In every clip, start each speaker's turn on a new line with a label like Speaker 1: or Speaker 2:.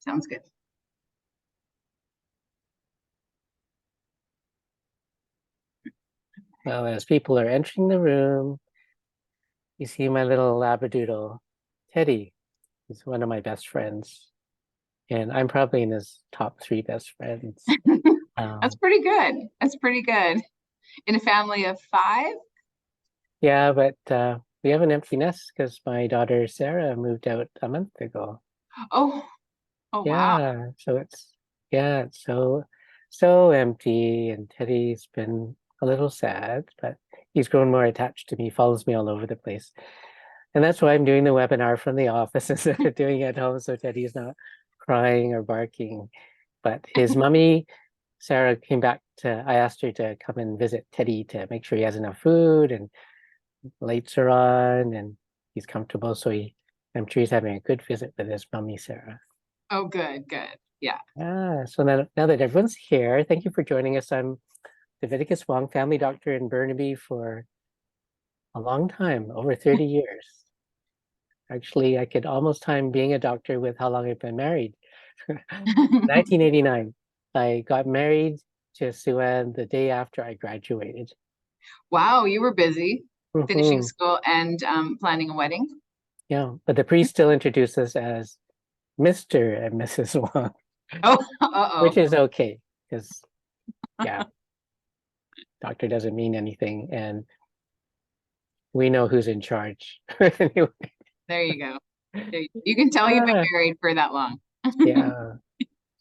Speaker 1: Sounds good.
Speaker 2: Well, as people are entering the room, you see my little Labradoodle, Teddy. He's one of my best friends. And I'm probably in his top 3 best friends.
Speaker 1: That's pretty good. That's pretty good. In a family of 5?
Speaker 2: Yeah, but we have an empty nest because my daughter Sarah moved out a month ago.
Speaker 1: Oh, oh wow.
Speaker 2: It's so empty, and Teddy's been a little sad, but he's grown more attached to me, follows me all over the place. And that's why I'm doing the webinar from the office instead of doing it at home, so Teddy's not crying or barking. But his mummy, Sarah, I asked her to come and visit Teddy to make sure he has enough food and lights are on and he's comfortable. I'm sure he's having a good visit with his mummy, Sarah.
Speaker 1: Oh, good, good. Yeah.
Speaker 2: So now that everyone's here, thank you for joining us. I'm Leviticus Wong, family doctor in Burnaby for a long time, over 30 years. Actually, I could almost time being a doctor with how long I've been married. 1989. I got married to Sue-Ann the day after I graduated.
Speaker 1: Wow, you were busy finishing
Speaker 2: Mhm.
Speaker 1: school and planning a wedding.
Speaker 2: Yeah, but the priest still introduced us as Mr. and Mrs. Wong,
Speaker 1: Oh,
Speaker 2: which
Speaker 1: uh-oh.
Speaker 2: is okay because, yeah, doctor doesn't mean anything, and we know who's in charge. Anyway,
Speaker 1: There you go. You can tell you've been
Speaker 2: ah,
Speaker 1: married for that long.
Speaker 2: yeah.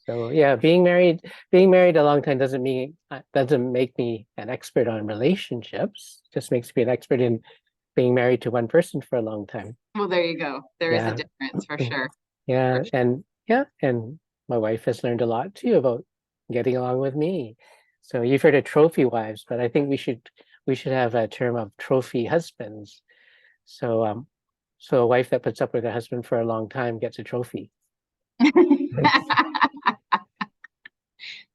Speaker 2: So yeah, being married a long time doesn't make me an expert on relationships. Just makes me an expert in being married to one person for a long time.
Speaker 1: Well, there you go. There is a
Speaker 2: Yeah.
Speaker 1: difference for sure.
Speaker 2: Yeah, and my wife has learned a lot too about getting along with me. So you've heard of trophy wives, but I think we should have a term of trophy husbands. So a wife that puts up with her husband for a long time gets a trophy.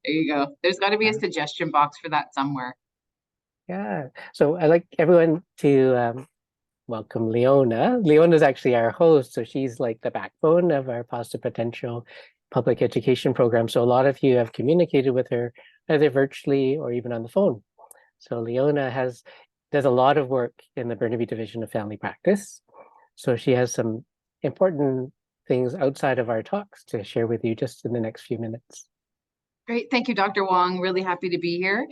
Speaker 1: There you go. There's got to be a suggestion box for that somewhere.
Speaker 2: Yeah. So I'd like everyone to welcome Leona. Leona is actually our host, so she's like the backbone of our Positive Potential public education program. So a lot of you have communicated with her either virtually or even on the phone. So Leona does a lot of work in the Burnaby Division of Family Practice. So she has some important things outside of our talks to share with you just in the next few minutes.
Speaker 1: Great. Thank you, Dr. Wong. Really happy to be here.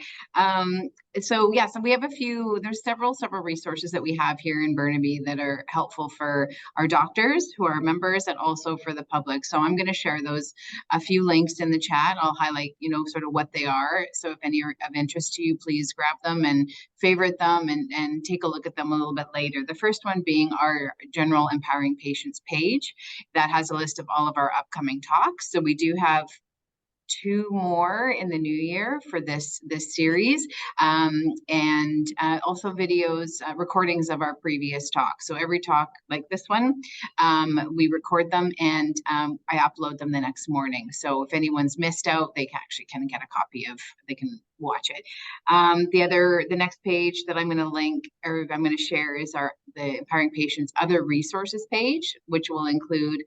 Speaker 1: So we have there's several resources that we have here in Burnaby that are helpful for our doctors who are members and also for the public. So I'm going to share a few links in the chat. I'll highlight, sort of what they are. So if any are of interest to you, please grab them and favorite them and take a look at them a little bit later. The first one being our General Empowering Patients page that has a list of all of our upcoming talks. So we do have 2 more in the new year for this series, and also videos, recordings of our previous talks. So every talk like this one, we record them and I upload them the next morning. So if anyone's missed out, they can get a copy they can watch it. The next page that I'm going to link or I'm going to share is the Empowering Patients Other Resources page, which will include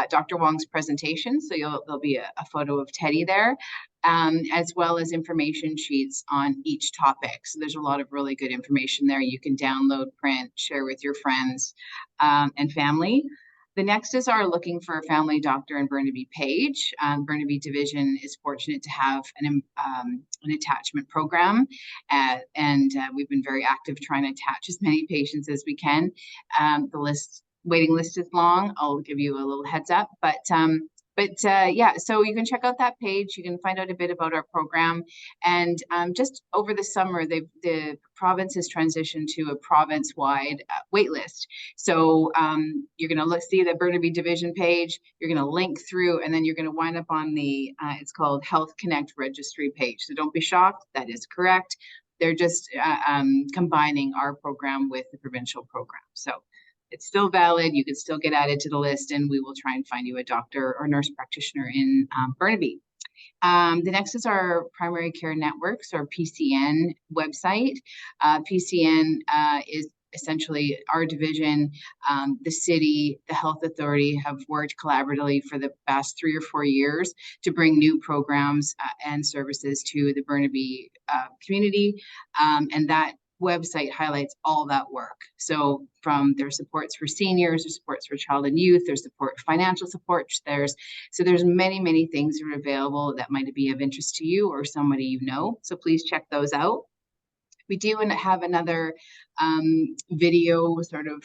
Speaker 1: Dr. Wong's presentation. So there'll be a photo of Teddy there, as well as information sheets on each topic. So there's a lot of really good information there. You can download, print, share with your friends and family. The next is our Looking for a Family Doctor in Burnaby page. Burnaby Division is fortunate to have an attachment program, and we've been very active trying to attach as many patients as we can. The waiting list is long. I'll give you a little heads up, so you can check out that page. You can find out a bit about our program. And just over the summer, the province has transitioned to a province-wide wait list. So you're going to see the Burnaby Division page. You're going to link through, and then you're going to wind up on it's called Health Connect Registry page. So don't be shocked. That is correct. They're just combining our program with the provincial program. So it's still valid. You can still get added to the list, and we will try and find you a doctor or nurse practitioner in Burnaby. The next is our Primary Care Networks, or PCN website. PCN is essentially our division, the city, the health authority have worked collaboratively for the past 3 or 4 years to bring new programs and services to the Burnaby community. And that website highlights all that work. So from their supports for seniors, there's supports for child and youth, there's support, financial support, there's many things that are available that might be of interest to you or somebody you know. So please check those out. We do have another video sort of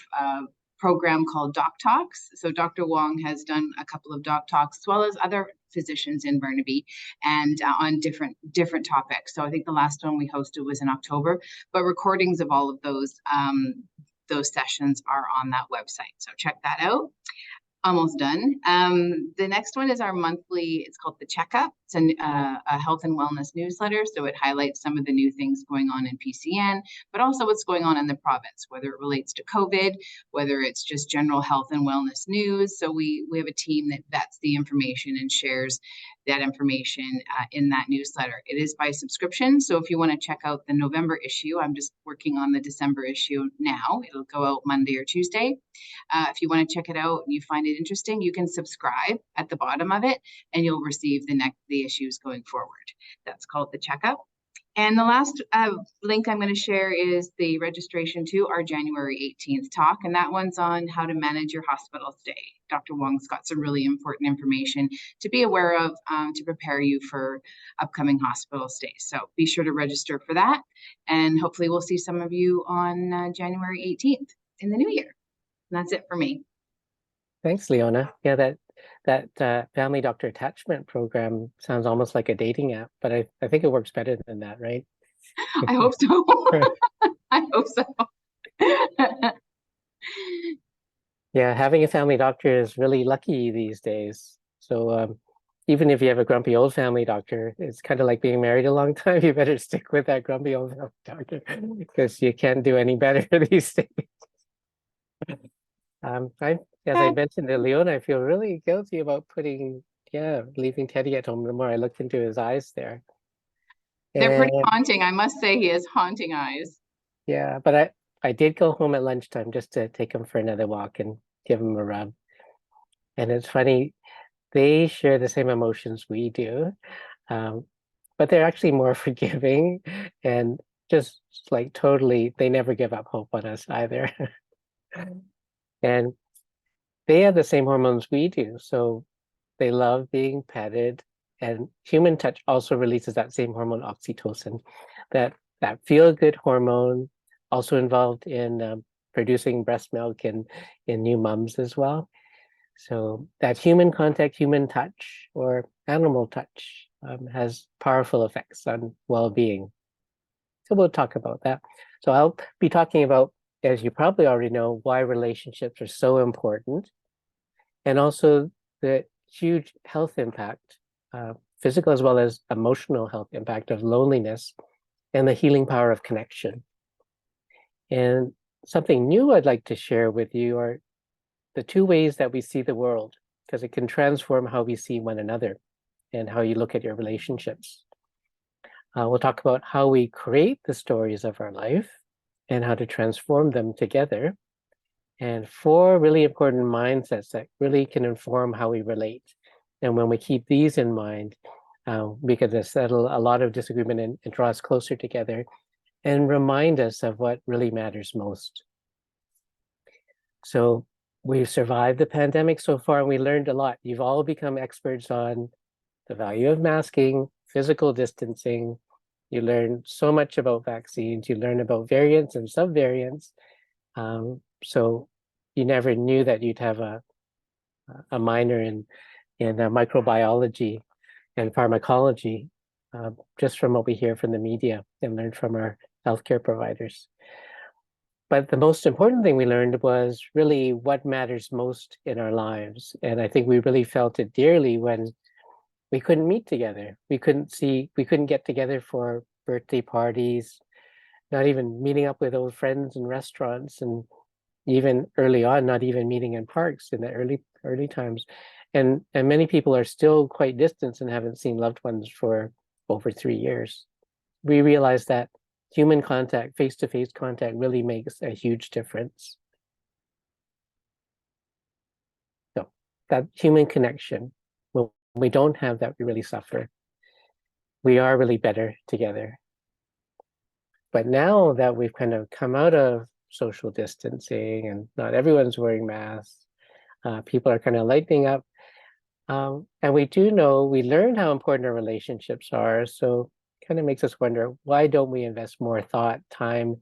Speaker 1: program called Doc Talks. So Dr. Wong has done a couple of Doc Talks as well as other physicians in Burnaby and on different topics. So I think the last one we hosted was in October, but recordings of all of those sessions are on that website. So check that out. Almost done. The next one is our monthly, it's called The Checkup. It's a health and wellness newsletter. So it highlights some of the new things going on in PCN, but also what's going on in the province, whether it relates to COVID, whether it's just general health and wellness news. So we have a team that vets the information and shares that information in that newsletter. It is by subscription. So if you want to check out the November issue, I'm just working on the December issue now. It'll go out Monday or Tuesday. If you want to check it out and you find it interesting, you can subscribe at the bottom of it and you'll receive the issues going forward. That's called The Checkup. And the last link I'm going to share is the registration to our January 18th talk, and that one's on how to manage your hospital stay. Dr. Wong's got some really important information to be aware of to prepare you for upcoming hospital stays. So be sure to register for that, and hopefully we'll see some of you on January 18th in the new year. And that's it for me.
Speaker 2: Thanks, Leona. Yeah, that family doctor attachment program sounds almost like a dating app, but I think it works better than that, right?
Speaker 1: I hope so. I hope so.
Speaker 2: Yeah, having a family doctor is really lucky these days. So even if you have a grumpy old family doctor, it's kind of like being married a long time. You better stick with that grumpy old family doctor because you can't do any better these days. As I mentioned to Leona, I feel really guilty about leaving Teddy at home. The more I look into his eyes there.
Speaker 1: They're pretty haunting. I must say he has haunting eyes.
Speaker 2: Yeah, but I did go home at lunchtime just to take him for another walk and give him a rub. And it's funny, they share the same emotions we do, but they're actually more forgiving and just like totally, they never give up hope on us either. And they have the same hormones we do, so they love being petted, and human touch also releases that same hormone, oxytocin, that feel-good hormone, also involved in producing breast milk in new moms as well. So that human contact, human touch, or animal touch has powerful effects on well-being. So we'll talk about that. So I'll be talking about, as you probably already know, why relationships are so important, and also the huge health impact, physical as well as emotional health impact of loneliness, and the healing power of connection. And something new I'd like to share with you are the two ways that we see the world, because it can transform how we see one another and how you look at your relationships. We'll talk about how we create the stories of our life and how to transform them together, and 4 really important mindsets that really can inform how we relate. And when we keep these in mind, we can settle a lot of disagreement and draw us closer together and remind us of what really matters most. So we've survived the pandemic so far, and we learned a lot. You've all become experts on the value of masking, physical distancing. You learn so much about vaccines. You learn about variants and subvariants. So you never knew that you'd have a minor in microbiology and pharmacology, just from what we hear from the media and learn from our healthcare providers. But the most important thing we learned was really what matters most in our lives. And I think we really felt it dearly when we couldn't meet together. We couldn't get together for birthday parties, not even meeting up with old friends in restaurants, and even early on, not even meeting in parks in the early times. And many people are still quite distant and haven't seen loved ones for over 3 years. We realized that human contact, face-to-face contact really makes a huge difference. So that human connection, when we don't have that, we really suffer. We are really better together. But now that we've kind of come out of social distancing and not everyone's wearing masks, people are kind of lightening up. And we do know, we learned how important our relationships are. So kind of makes us wonder, why don't we invest more thought, time,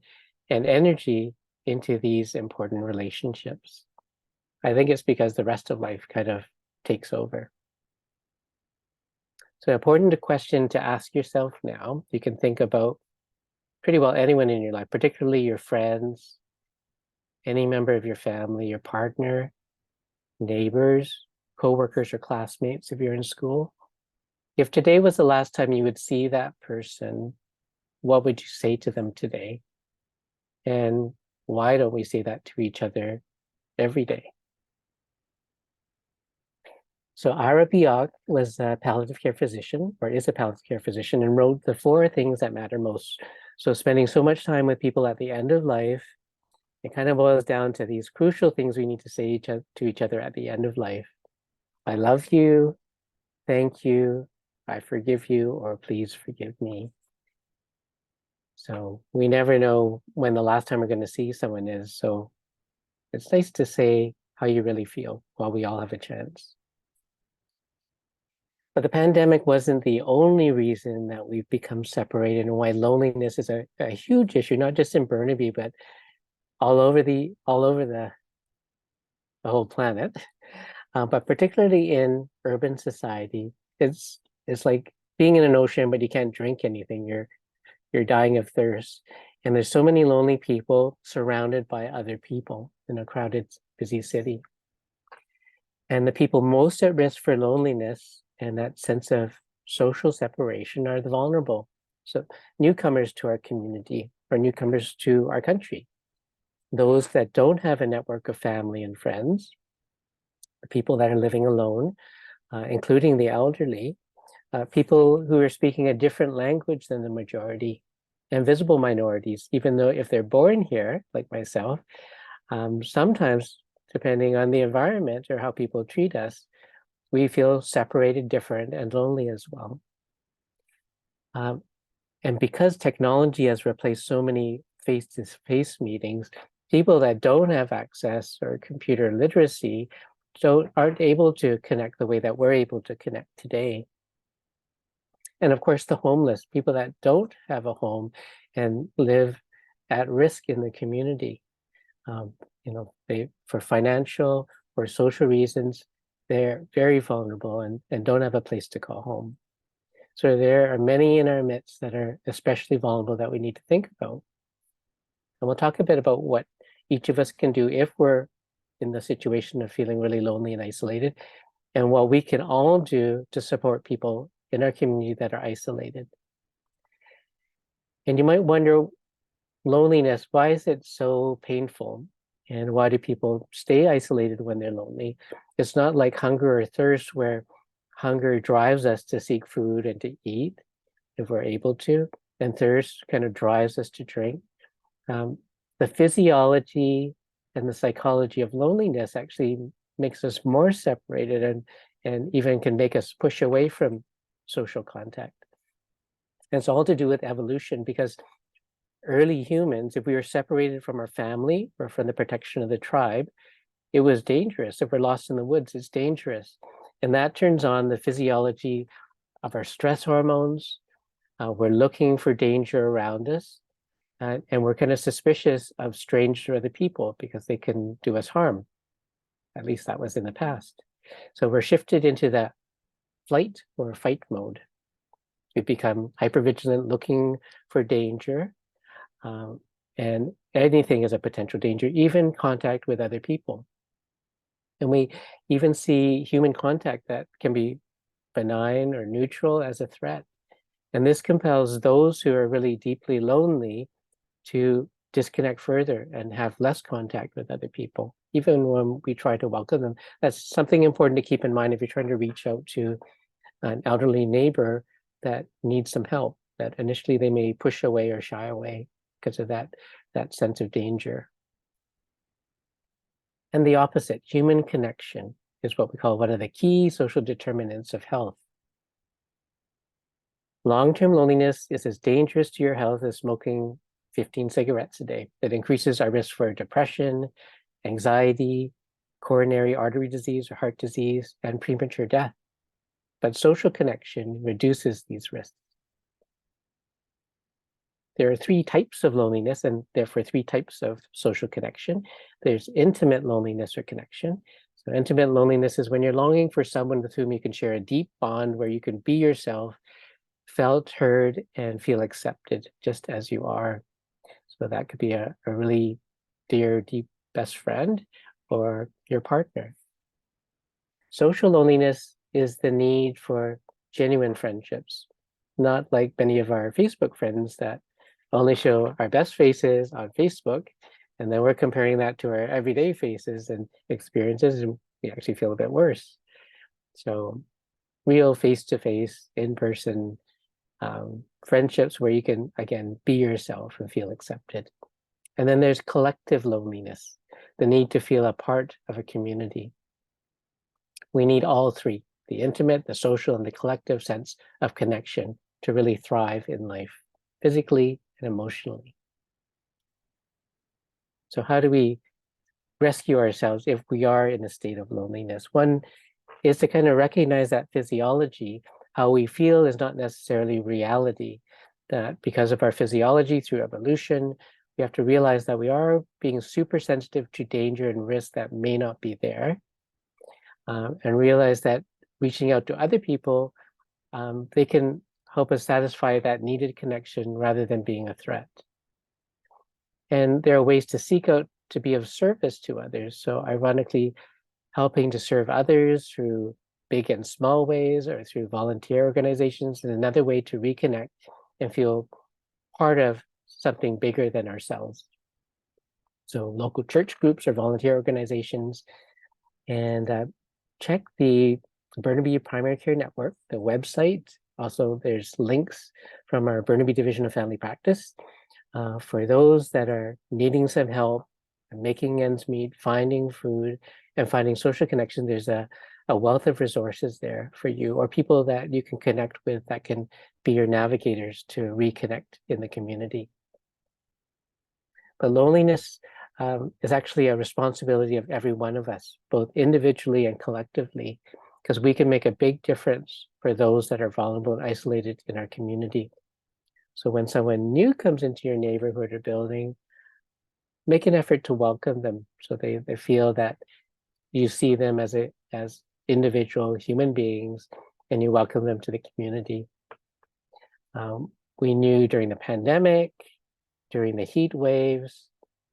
Speaker 2: and energy into these important relationships? I think it's because the rest of life kind of takes over. So important question to ask yourself now. You can think about pretty well anyone in your life, particularly your friends, any member of your family, your partner, neighbors, coworkers, or classmates if you're in school. If today was the last time you would see that person, what would you say to them today? And why don't we say that to each other every day? So Ira Byock was a palliative care physician, or is a palliative care physician, and wrote the 4 things that matter most. So spending so much time with people at the end of life, it kind of boils down to these crucial things we need to say to each other at the end of life. I love you, thank you, I forgive you, or please forgive me. So we never know when the last time we're going to see someone is. So it's nice to say how you really feel while we all have a chance. But the pandemic wasn't the only reason that we've become separated, and why loneliness is a huge issue, not just in Burnaby, but all over the whole planet. But particularly in urban society, it's like being in an ocean, but you can't drink anything. You're dying of thirst. And there's so many lonely people surrounded by other people in a crowded, busy city. And the people most at risk for loneliness and that sense of social separation are the vulnerable. So newcomers to our community, or newcomers to our country, those that don't have a network of family and friends, the people that are living alone, including the elderly, people who are speaking a different language than the majority, and visible minorities, even though if they're born here, like myself, sometimes, depending on the environment or how people treat us, we feel separated, different, and lonely as well. And because technology has replaced so many face-to-face meetings, people that don't have access or computer literacy aren't able to connect the way that we're able to connect today. And of course, the homeless, people that don't have a home and live at risk in the community. For financial or social reasons, they're very vulnerable and don't have a place to call home. So there are many in our midst that are especially vulnerable that we need to think about. And we'll talk a bit about what each of us can do if we're in the situation of feeling really lonely and isolated, and what we can all do to support people in our community that are isolated. And you might wonder, loneliness, why is it so painful? And why do people stay isolated when they're lonely? It's not like hunger or thirst, where hunger drives us to seek food and to eat if we're able to, and thirst kind of drives us to drink. The physiology and the psychology of loneliness actually makes us more separated and even can make us push away from social contact. And it's all to do with evolution, because early humans, if we were separated from our family or from the protection of the tribe, it was dangerous. If we're lost in the woods, it's dangerous. And that turns on the physiology of our stress hormones. We're looking for danger around us. And we're kind of suspicious of strange or other people because they can do us harm. At least that was in the past. So we're shifted into that flight or fight mode. We become hypervigilant, looking for danger. And anything is a potential danger, even contact with other people. And we even see human contact that can be benign or neutral as a threat. And this compels those who are really deeply lonely to disconnect further and have less contact with other people, even when we try to welcome them. That's something important to keep in mind if you're trying to reach out to an elderly neighbor that needs some help. that initially they may push away or shy away because of that sense of danger. And the opposite, human connection, is what we call one of the key social determinants of health. Long-term loneliness is as dangerous to your health as smoking 15 cigarettes a day. It increases our risk for depression, anxiety, coronary artery disease or heart disease, and premature death. But social connection reduces these risks. There are 3 types of loneliness and therefore 3 types of social connection. There's intimate loneliness or connection. So intimate loneliness is when you're longing for someone with whom you can share a deep bond where you can be yourself, felt, heard, and feel accepted just as you are. So that could be a really dear, deep best friend or your partner. Social loneliness is the need for genuine friendships, not like many of our Facebook friends that only show our best faces on Facebook, and then we're comparing that to our everyday faces and experiences, and we actually feel a bit worse. So real face-to-face, in-person friendships where you can, again, be yourself and feel accepted. And then there's collective loneliness, the need to feel a part of a community. We need all 3, the intimate, the social, and the collective sense of connection to really thrive in life, physically and emotionally. So how do we rescue ourselves if we are in a state of loneliness? One is to kind of recognize that physiology, how we feel is not necessarily reality, that because of our physiology through evolution, we have to realize that we are being super sensitive to danger and risk that may not be there, and realize that reaching out to other people, they can help us satisfy that needed connection rather than being a threat. And there are ways to seek out to be of service to others. So ironically, helping to serve others through big and small ways or through volunteer organizations is another way to reconnect and feel part of something bigger than ourselves. So local church groups or volunteer organizations, and check the Burnaby Primary Care Network, the website. Also, there's links from our Burnaby Division of Family Practice for those that are needing some help, making ends meet, finding food, and finding social connection. There's a wealth of resources there for you, or people that you can connect with that can be your navigators to reconnect in the community. But loneliness is actually a responsibility of every one of us, both individually and collectively, because we can make a big difference for those that are vulnerable and isolated in our community. So when someone new comes into your neighborhood or building, make an effort to welcome them so they feel that you see them as individual human beings and you welcome them to the community. We knew during the pandemic, during the heat waves,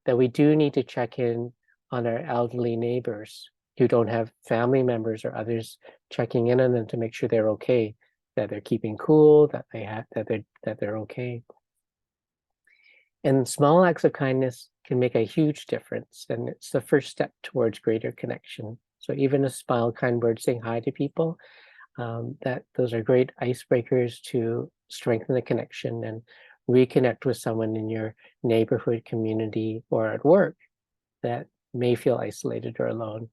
Speaker 2: that we do need to check in on our elderly neighbors who don't have family members or others checking in on them to make sure they're okay, that they're keeping cool, that they're okay. And small acts of kindness can make a huge difference, and it's the first step towards greater connection. So even a smile, kind word, saying hi to people, those are great icebreakers to strengthen the connection and reconnect with someone in your neighborhood, community, or at work that may feel isolated or alone.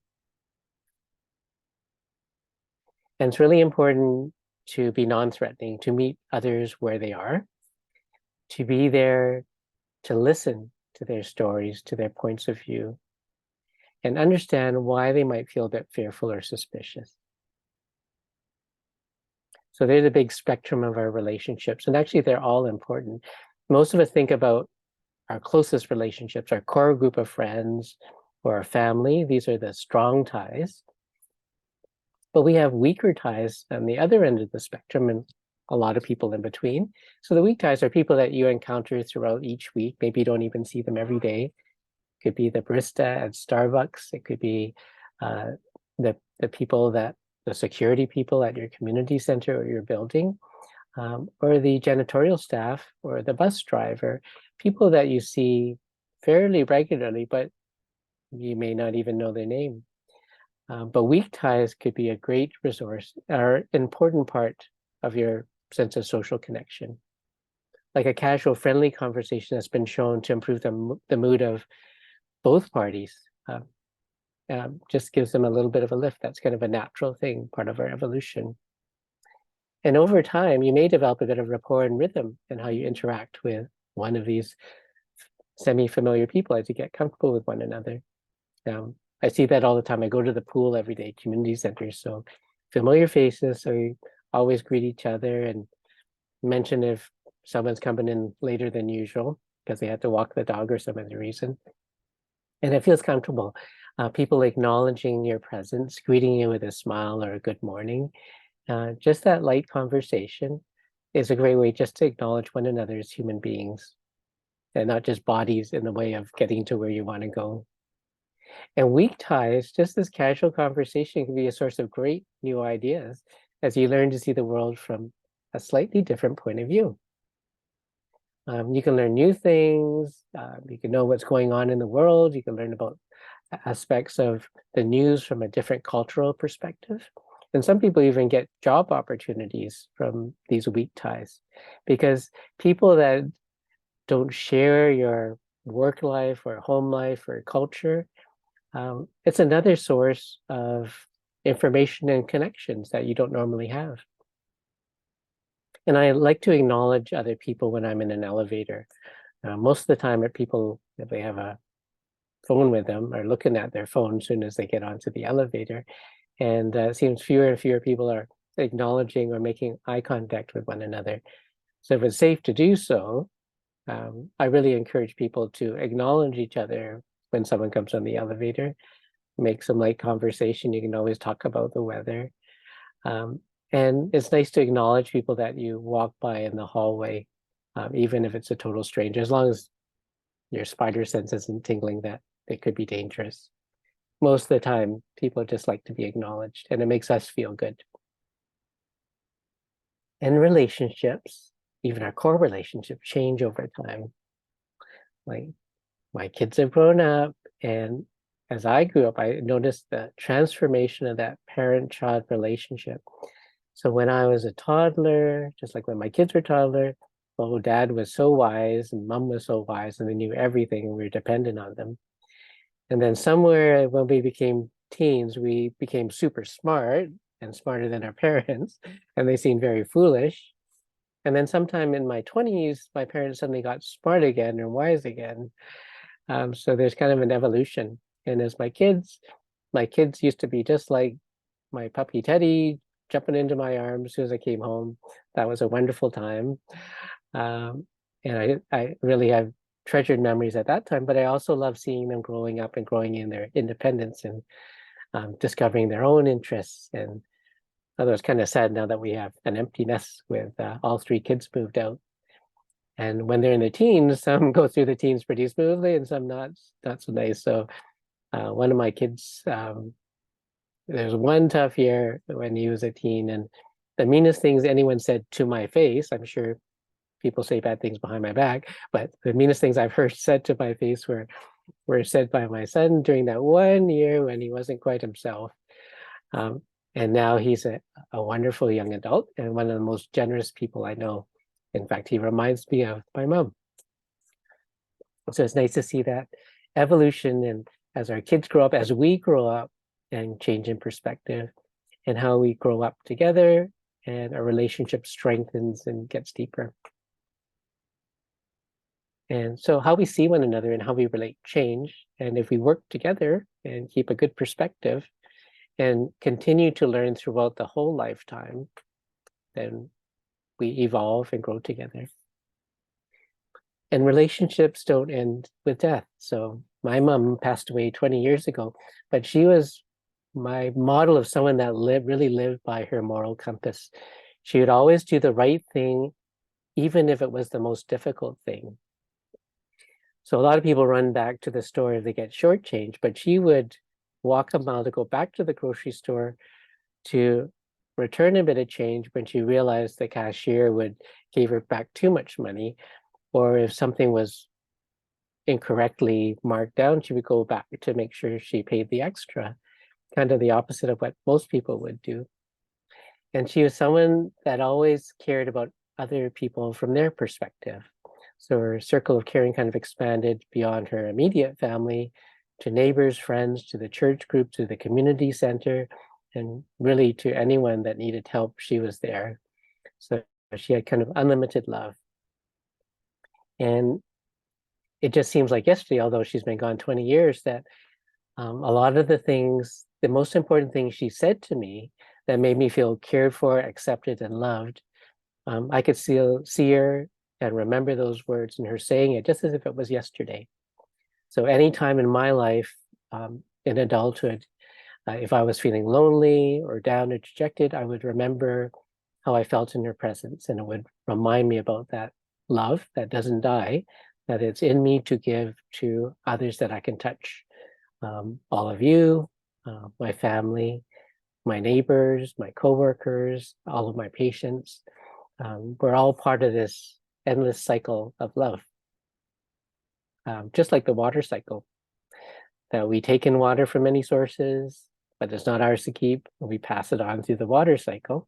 Speaker 2: And it's really important to be non-threatening, to meet others where they are, to be there, to listen to their stories, to their points of view, and understand why they might feel a bit fearful or suspicious. So there's a big spectrum of our relationships, and actually they're all important. Most of us think about our closest relationships, our core group of friends or our family. These are the strong ties. But we have weaker ties on the other end of the spectrum, and a lot of people in between. So the weak ties are people that you encounter throughout each week. Maybe you don't even see them every day. It could be the barista at Starbucks. It could be the people the security people at your community center or your building, or the janitorial staff or the bus driver, people that you see fairly regularly, but you may not even know their name. But weak ties could be a great resource or important part of your sense of social connection. like a casual, friendly conversation that's been shown to improve the mood of both parties. Just gives them a little bit of a lift. That's kind of a natural thing, part of our evolution. And over time, you may develop a bit of rapport and rhythm in how you interact with one of these semi-familiar people as you get comfortable with one another. I see that all the time. I go to the pool every day, community centers. So familiar faces, so you always greet each other and mention if someone's coming in later than usual because they had to walk the dog or some other reason. And it feels comfortable. People acknowledging your presence, greeting you with a smile or a good morning. Just that light conversation is a great way just to acknowledge one another as human beings and not just bodies in the way of getting to where you want to go. And weak ties, just this casual conversation can be a source of great new ideas as you learn to see the world from a slightly different point of view. You can learn new things, you can know what's going on in the world, you can learn about aspects of the news from a different cultural perspective. And some people even get job opportunities from these weak ties, because people that don't share your work life or home life or culture, it's another source of information and connections that you don't normally have. And I like to acknowledge other people when I'm in an elevator. Most of the time, people, if they have a phone with them, are looking at their phone as soon as they get onto the elevator. And it seems fewer and fewer people are acknowledging or making eye contact with one another. So if it's safe to do so, I really encourage people to acknowledge each other when someone comes on the elevator, make some light conversation. You can always talk about the weather. And it's nice to acknowledge people that you walk by in the hallway, even if it's a total stranger, as long as your spider sense isn't tingling that it could be dangerous. Most of the time, people just like to be acknowledged, and it makes us feel good. And relationships, even our core relationships, change over time. Like my kids have grown up, and as I grew up, I noticed the transformation of that parent-child relationship. So when I was a toddler, just like when my kids were toddler, well, dad was so wise and mom was so wise and they knew everything and we were dependent on them. And then somewhere when we became teens, we became super smart and smarter than our parents, and they seemed very foolish. And then sometime in my 20s, my parents suddenly got smart again or wise again. So there's kind of an evolution. And as my kids used to be just like my puppy Teddy, jumping into my arms as soon as I came home. That was a wonderful time. And I really have treasured memories at that time, but I also love seeing them growing up and growing in their independence and discovering their own interests. And although it's kind of sad now that we have an empty nest with all three kids moved out. And when they're in their teens, some go through the teens pretty smoothly and some not so nice. So one of my kids, there's one tough year when he was a teen, and the meanest things anyone said to my face, I'm sure people say bad things behind my back, but the meanest things I've heard said to my face were said by my son during that 1 year when he wasn't quite himself. And now he's a wonderful young adult and one of the most generous people I know. In fact, he reminds me of my mom. So it's nice to see that evolution, and as our kids grow up, as we grow up, and change in perspective, and how we grow up together and our relationship strengthens and gets deeper. And so how we see one another and how we relate change. And if we work together and keep a good perspective and continue to learn throughout the whole lifetime, then we evolve and grow together. And relationships don't end with death. So my mom passed away 20 years ago, but she was my model of someone that really lived by her moral compass. She would always do the right thing, even if it was the most difficult thing. So a lot of people run back to the store if they get shortchanged, but she would walk a mile to go back to the grocery store to return a bit of change when she realized the cashier would give her back too much money, or if something was incorrectly marked down, she would go back to make sure she paid the extra. Kind of the opposite of what most people would do. And she was someone that always cared about other people from their perspective. So her circle of caring kind of expanded beyond her immediate family to neighbors, friends, to the church group, to the community center, and really to anyone that needed help, she was there. So she had kind of unlimited love. And it just seems like yesterday, although she's been gone 20 years, that a lot of the things, the most important things she said to me that made me feel cared for, accepted, and loved, I could see her and remember those words and her saying it just as if it was yesterday. So anytime in my life, in adulthood, if I was feeling lonely or down or dejected, I would remember how I felt in her presence, and it would remind me about that love that doesn't die, that it's in me to give to others that I can touch. All of you, my family, my neighbors, my coworkers, all of my patients. We're all part of this endless cycle of love. Just like the water cycle, that we take in water from many sources, but it's not ours to keep. We pass it on through the water cycle.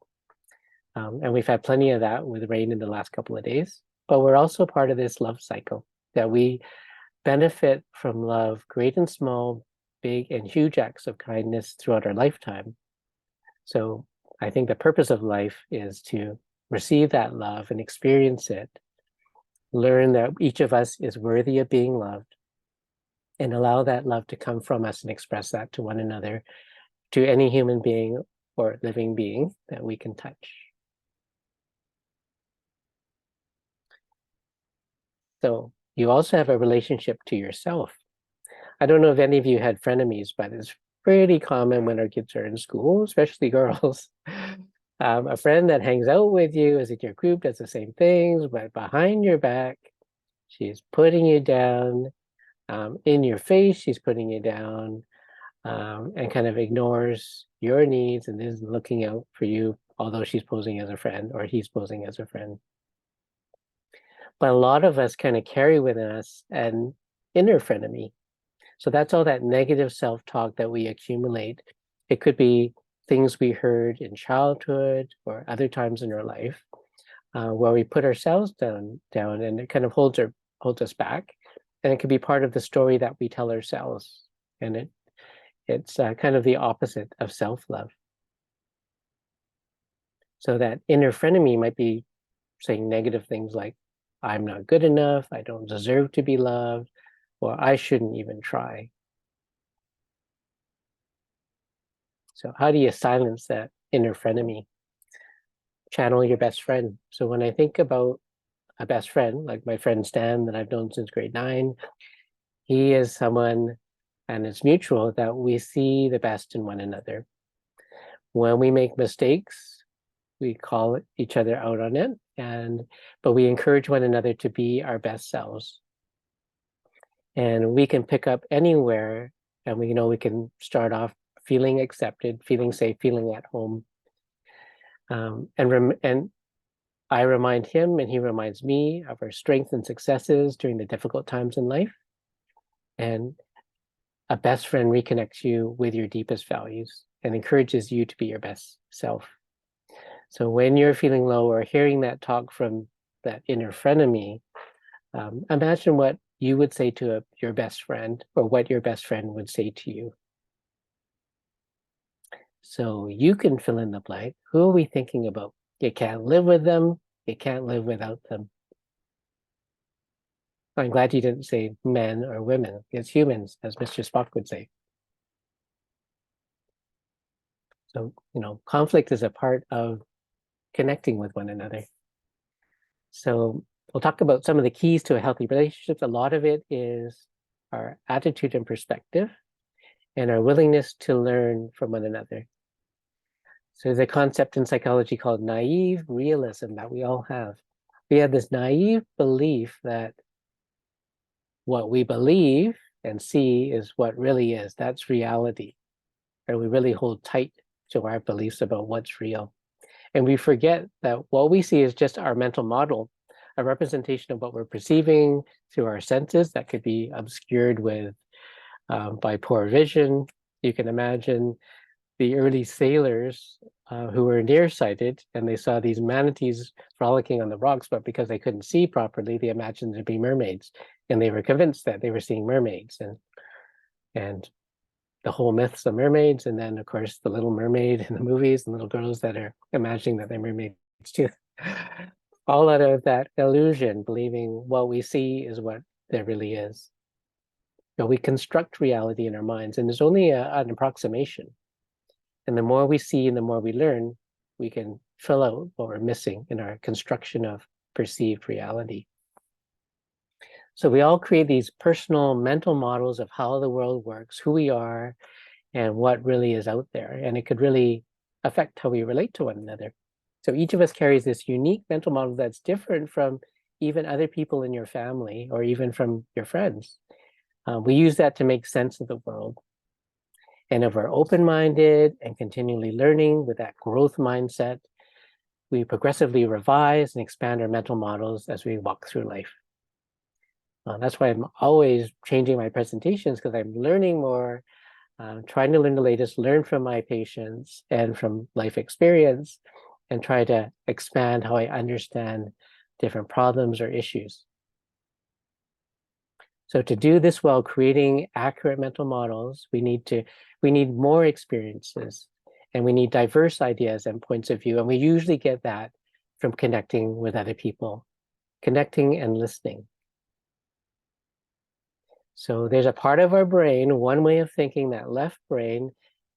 Speaker 2: And we've had plenty of that with rain in the last couple of days. But we're also part of this love cycle, that we benefit from love, great and small, big and huge acts of kindness throughout our lifetime. So I think the purpose of life is to receive that love and experience it, learn that each of us is worthy of being loved, and allow that love to come from us and express that to one another, to any human being or living being that we can touch. So you also have a relationship to yourself. I don't know if any of you had frenemies, but it's pretty common when our kids are in school, especially girls. A friend that hangs out with you, is in your group, does the same things, but behind your back, she's putting you down. In your face, she's putting you down, and kind of ignores your needs and isn't looking out for you, although she's posing as a friend or he's posing as a friend. But a lot of us kind of carry within us an inner frenemy. So that's all that negative self-talk that we accumulate. It could be things we heard in childhood or other times in our life, where we put ourselves down, and it kind of holds us back. And it could be part of the story that we tell ourselves. And it's kind of the opposite of self-love. So that inner frenemy might be saying negative things like, I'm not good enough, I don't deserve to be loved, or I shouldn't even try. So how do you silence that inner frenemy? Channel your best friend. So when I think about a best friend, like my friend Stan that I've known since grade 9, he is someone, and it's mutual, that we see the best in one another. When we make mistakes, we call each other out on it, but we encourage one another to be our best selves. And we can pick up anywhere, and we can start off feeling accepted, feeling safe, feeling at home. And I remind him, and he reminds me of our strengths and successes during the difficult times in life. And a best friend reconnects you with your deepest values and encourages you to be your best self. So when you're feeling low or hearing that talk from that inner frenemy, imagine what you would say to your best friend, or what your best friend would say to you. So you can fill in the blank. Who are we thinking about? You can't live with them. You can't live without them. I'm glad you didn't say men or women. It's humans, as Mr. Spock would say. So, conflict is a part of connecting with one another. So we'll talk about some of the keys to a healthy relationship. A lot of it is our attitude and perspective, and our willingness to learn from one another. So there's a concept in psychology called naive realism that we all have. We have this naive belief that what we believe and see is what really is. That's reality. And we really hold tight to our beliefs about what's real. And we forget that what we see is just our mental model, a representation of what we're perceiving through our senses that could be obscured by poor vision. You can imagine the early sailors who were nearsighted, and they saw these manatees frolicking on the rocks, but because they couldn't see properly, they imagined to be mermaids, and they were convinced that they were seeing mermaids, and the whole myths of mermaids, and then of course the Little Mermaid in the movies, and little girls that are imagining that they're mermaids too. All out of that illusion, believing what we see is what there really is. We construct reality in our minds, and there's only an approximation. And the more we see and the more we learn, we can fill out what we're missing in our construction of perceived reality. So we all create these personal mental models of how the world works, who we are, and what really is out there. And it could really affect how we relate to one another. So each of us carries this unique mental model that's different from even other people in your family or even from your friends. We use that to make sense of the world. And if we're open-minded and continually learning with that growth mindset, we progressively revise and expand our mental models as we walk through life. That's why I'm always changing my presentations, because I'm learning more, trying to learn the latest, learn from my patients and from life experience, and try to expand how I understand different problems or issues. So to do this while creating accurate mental models, we need more experiences, and we need diverse ideas and points of view. And we usually get that from connecting with other people, connecting and listening. So there's a part of our brain, one way of thinking, that left brain,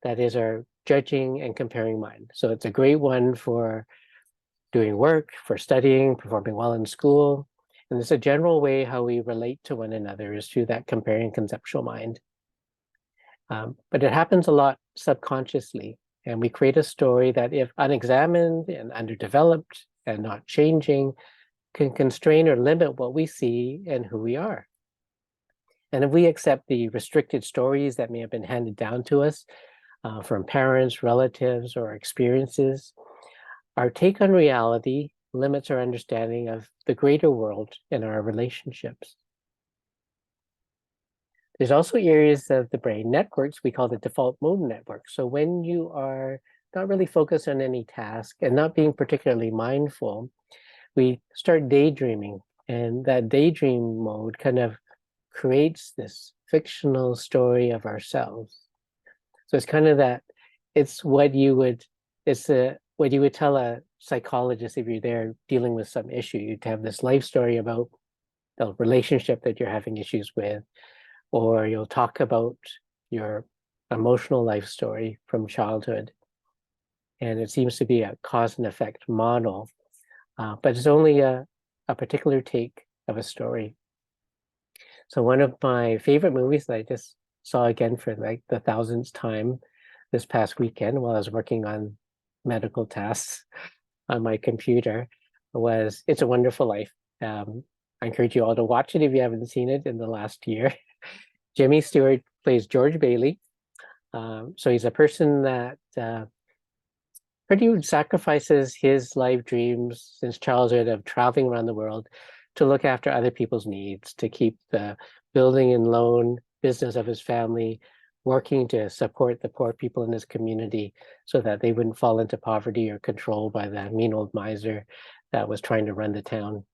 Speaker 2: that is our judging and comparing mind. So it's a great one for doing work, for studying, performing well in school. And it's a general way how we relate to one another is through that comparing conceptual mind. But it happens a lot subconsciously. And we create a story that, if unexamined and underdeveloped and not changing, can constrain or limit what we see and who we are. And if we accept the restricted stories that may have been handed down to us from parents, relatives, or experiences, our take on reality limits our understanding of the greater world and our relationships. There's also areas of the brain networks we call the default mode network. So when you are not really focused on any task and not being particularly mindful, we start daydreaming. And that daydream mode kind of creates this fictional story of ourselves. So it's kind of that, it's what you would tell a psychologist if you're there dealing with some issue. You'd have this life story about the relationship that you're having issues with, or you'll talk about your emotional life story from childhood. And it seems to be a cause and effect model, but it's only a particular take of a story. So one of my favorite movies that I just saw again for like the 1000th time this past weekend while I was working on medical tasks on my computer was It's a Wonderful Life. I encourage you all to watch it if you haven't seen it in the last year. Jimmy Stewart plays George Bailey. So he's a person that pretty much sacrifices his life dreams since childhood of traveling around the world to look after other people's needs, to keep the building and loan business of his family working to support the poor people in his community so that they wouldn't fall into poverty or controlled by the mean old miser that was trying to run the town.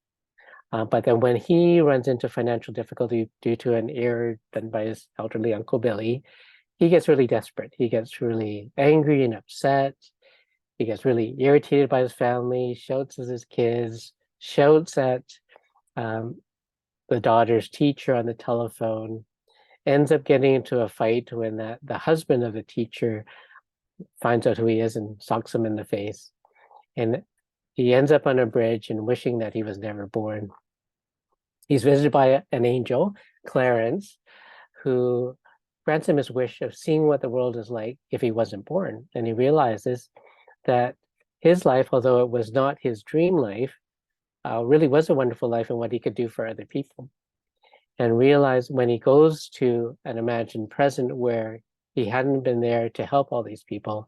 Speaker 2: But then when he runs into financial difficulty due to an error done by his elderly Uncle Billy, he gets really desperate. He gets really angry and upset. He gets really irritated by his family, shouts at his kids, shouts at the daughter's teacher on the telephone, ends up getting into a fight when the husband of the teacher finds out who he is and socks him in the face. And he ends up on a bridge and wishing that he was never born. He's visited by an angel, Clarence, who grants him his wish of seeing what the world is like if he wasn't born. And he realizes that his life, although it was not his dream life, really was a wonderful life and what he could do for other people. And realize when he goes to an imagined present where he hadn't been there to help all these people,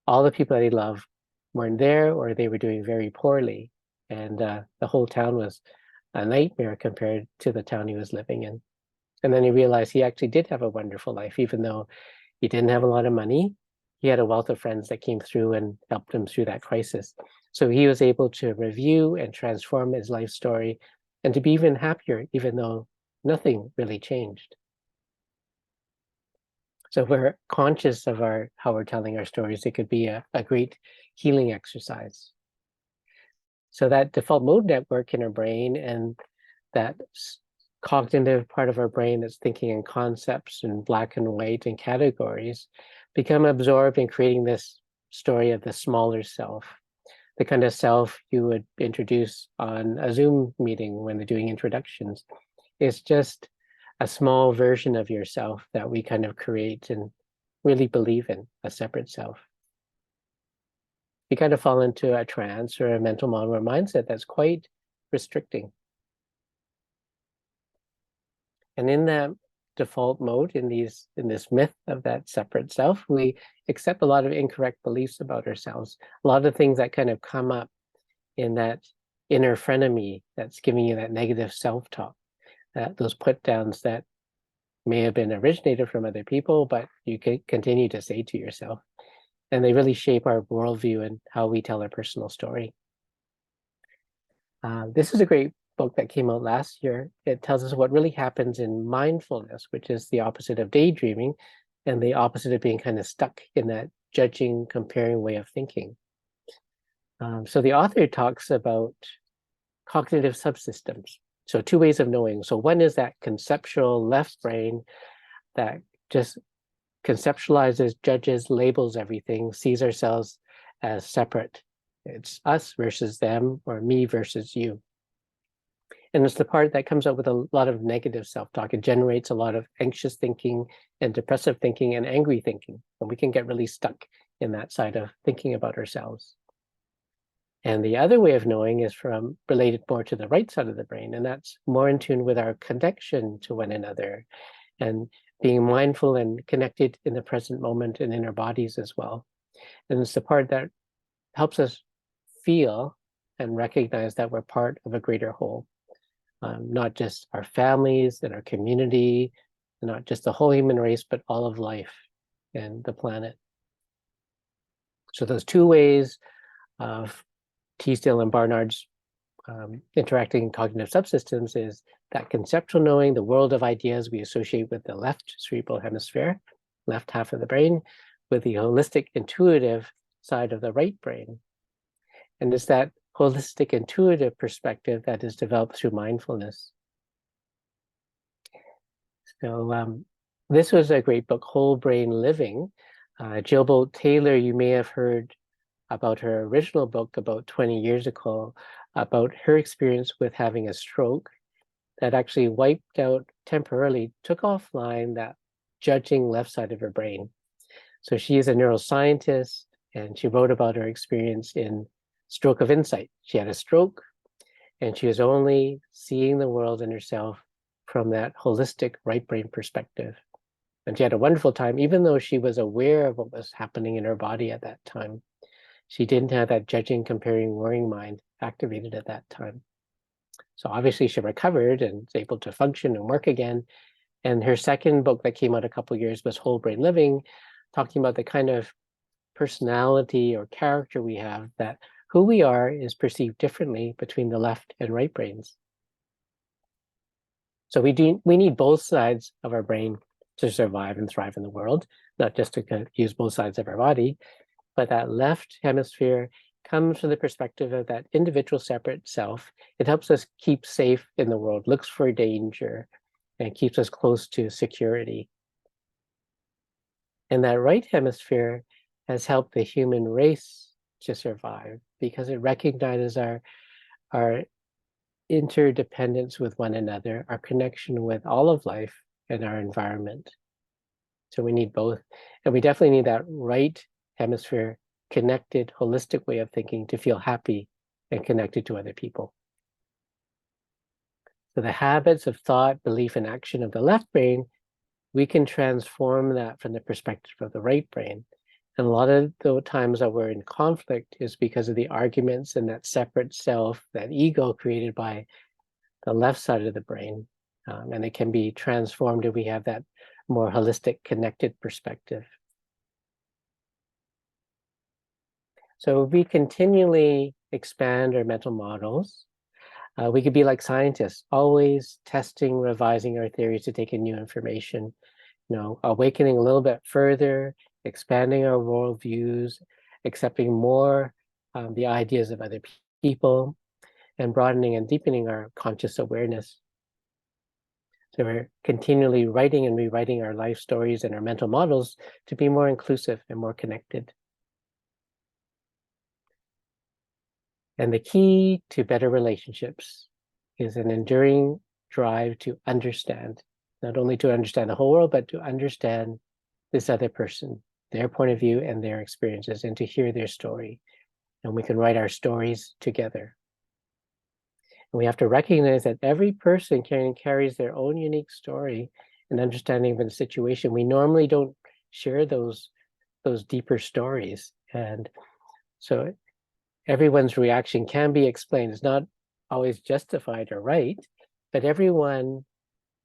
Speaker 2: all the people that he loved weren't there, or they were doing very poorly. And the whole town was a nightmare compared to the town he was living in. And then he realized he actually did have a wonderful life, even though he didn't have a lot of money. he had a wealth of friends that came through and helped him through that crisis. So he was able to review and transform his life story and to be even happier, even though nothing really changed. So if we're conscious of how we're telling our stories, it could be a great healing exercise. So that default mode network in our brain and that cognitive part of our brain that's thinking in concepts and black and white and categories become absorbed in creating this story of the smaller self, the kind of self you would introduce on a Zoom meeting when they're doing introductions. It's just a small version of yourself that we kind of create and really believe in, a separate self. You kind of fall into a trance or a mental model or mindset that's quite restricting. And in that default mode, in this myth of that separate self, we accept a lot of incorrect beliefs about ourselves, a lot of things that kind of come up in that inner frenemy that's giving you that negative self-talk, those put downs that may have been originated from other people, but you can continue to say to yourself. And they really shape our worldview and how we tell our personal story. This is a great book that came out last year. It tells us what really happens in mindfulness, which is the opposite of daydreaming and the opposite of being kind of stuck in that judging, comparing way of thinking. So the author talks about cognitive subsystems. So two ways of knowing. So one is that conceptual left brain that just conceptualizes, judges, labels everything, sees ourselves as separate. It's us versus them, or me versus you. And it's the part that comes up with a lot of negative self-talk. It generates a lot of anxious thinking and depressive thinking and angry thinking. And we can get really stuck in that side of thinking about ourselves. And the other way of knowing is related more to the right side of the brain, and that's more in tune with our connection to one another and being mindful and connected in the present moment and in our bodies as well. And it's the part that helps us feel and recognize that we're part of a greater whole, not just our families and our community, and not just the whole human race, but all of life and the planet. So those two ways of Teasdale and Barnard's interacting cognitive subsystems is that conceptual knowing, the world of ideas we associate with the left cerebral hemisphere, left half of the brain, with the holistic intuitive side of the right brain. And it's that holistic intuitive perspective that is developed through mindfulness. So this was a great book, Whole Brain Living. Jill Bolte Taylor, you may have heard about her original book about 20 years ago, about her experience with having a stroke that actually wiped out temporarily, took offline that judging left side of her brain. So she is a neuroscientist, and she wrote about her experience in Stroke of Insight. She had a stroke, and she was only seeing the world and herself from that holistic right brain perspective. And she had a wonderful time, even though she was aware of what was happening in her body at that time. She didn't have that judging, comparing, worrying mind activated at that time. So obviously she recovered and was able to function and work again. And her second book that came out a couple of years was Whole Brain Living, talking about the kind of personality or character we have, that who we are is perceived differently between the left and right brains. So we need both sides of our brain to survive and thrive in the world, not just to kind of use both sides of our body. But that left hemisphere comes from the perspective of that individual separate self. It helps us keep safe in the world, looks for danger, and keeps us close to security. And that right hemisphere has helped the human race to survive because it recognizes our interdependence with one another, our connection with all of life and our environment. So we need both. And we definitely need that right hemisphere connected, holistic way of thinking to feel happy and connected to other people. So the habits of thought, belief, and action of the left brain, we can transform that from the perspective of the right brain. And a lot of the times that we're in conflict is because of the arguments and that separate self, that ego created by the left side of the brain. And it can be transformed if we have that more holistic, connected perspective. So we continually expand our mental models. We could be like scientists, always testing, revising our theories to take in new information, awakening a little bit further, expanding our worldviews, accepting more the ideas of other people, and broadening and deepening our conscious awareness. So we're continually writing and rewriting our life stories and our mental models to be more inclusive and more connected. And the key to better relationships is an enduring drive to understand, not only to understand the whole world, but to understand this other person, their point of view and their experiences, and to hear their story. And we can write our stories together. And we have to recognize that every person carries their own unique story and understanding of the situation. We normally don't share those deeper stories. And so everyone's reaction can be explained. It's not always justified or right, but everyone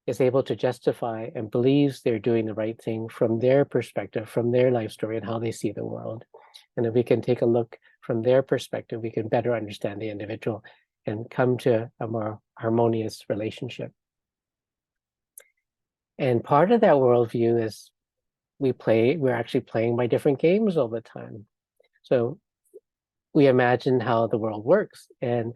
Speaker 2: is able to justify and believes they're doing the right thing from their perspective, from their life story and how they see the world. And if we can take a look from their perspective, we can better understand the individual and come to a more harmonious relationship. And part of that worldview is we're actually playing by different games all the time. So we imagine how the world works. And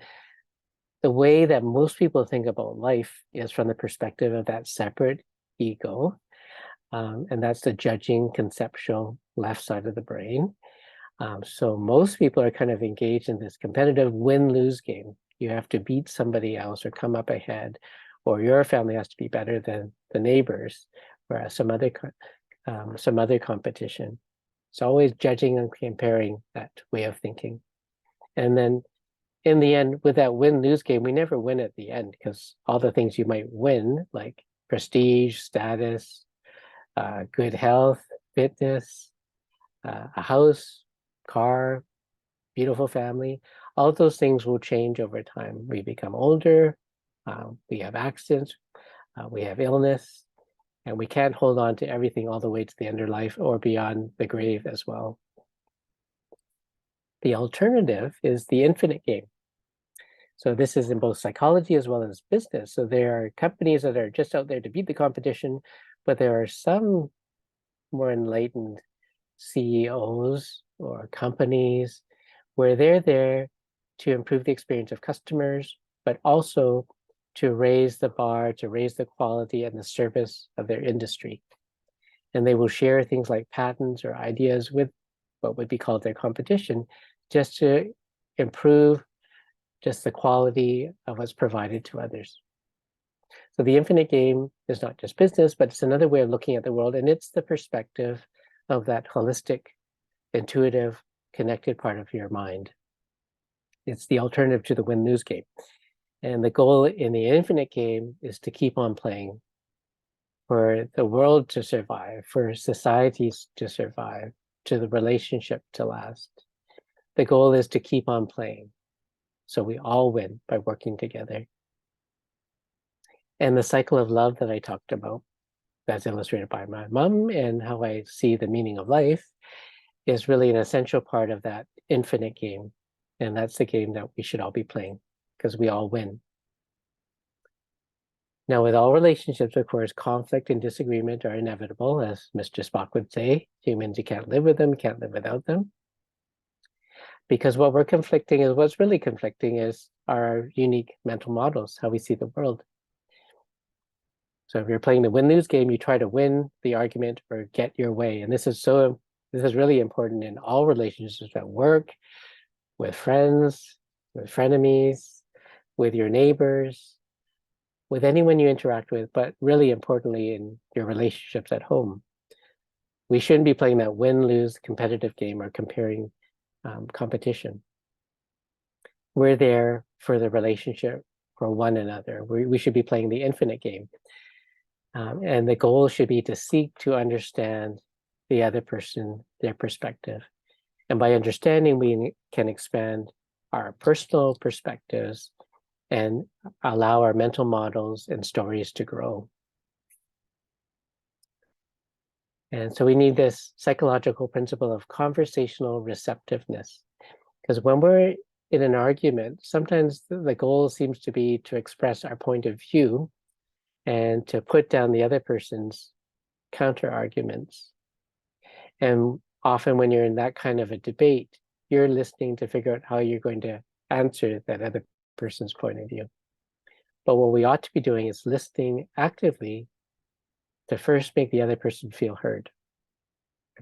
Speaker 2: the way that most people think about life is from the perspective of that separate ego. And that's the judging, conceptual left side of the brain. So most people are kind of engaged in this competitive win-lose game. You have to beat somebody else or come up ahead, or your family has to be better than the neighbors, or some other competition. It's always judging and comparing, that way of thinking. And then in the end, with that win-lose game, we never win at the end, because all the things you might win, like prestige, status, good health, fitness, a house, car, beautiful family, all of those things will change over time. We become older, we have accidents, we have illness, and we can't hold on to everything all the way to the end of life or beyond the grave as well. The alternative is the infinite game. So this is in both psychology as well as business. So there are companies that are just out there to beat the competition, but there are some more enlightened CEOs or companies where they're there to improve the experience of customers, but also to raise the bar, to raise the quality and the service of their industry. And they will share things like patents or ideas with what would be called their competition, just to improve just the quality of what's provided to others. So the infinite game is not just business, but it's another way of looking at the world. And it's the perspective of that holistic, intuitive, connected part of your mind. It's the alternative to the win-lose game. And the goal in the infinite game is to keep on playing, for the world to survive, for societies to survive, to the relationship to last. The goal is to keep on playing, so we all win by working together. And the cycle of love that I talked about, that's illustrated by my mom, and how I see the meaning of life, is really an essential part of that infinite game. And that's the game that we should all be playing, because we all win. Now, with all relationships, of course, conflict and disagreement are inevitable. As Mr. Spock would say, humans, you can't live with them, can't live without them. Because what's really conflicting is our unique mental models, how we see the world. So if you're playing the win-lose game, you try to win the argument or get your way. And this is really important in all relationships, at work, with friends, with frenemies, with your neighbors, with anyone you interact with, but really importantly in your relationships at home. We shouldn't be playing that win-lose competitive game or comparing competition. We're there for the relationship, for one another. We should be playing the infinite game. And the goal should be to seek to understand the other person, their perspective. And by understanding, we can expand our personal perspectives and allow our mental models and stories to grow. And so we need this psychological principle of conversational receptiveness. Because when we're in an argument, sometimes the goal seems to be to express our point of view and to put down the other person's counter arguments. And often when you're in that kind of a debate, you're listening to figure out how you're going to answer that other person's point of view. But what we ought to be doing is listening actively to first make the other person feel heard.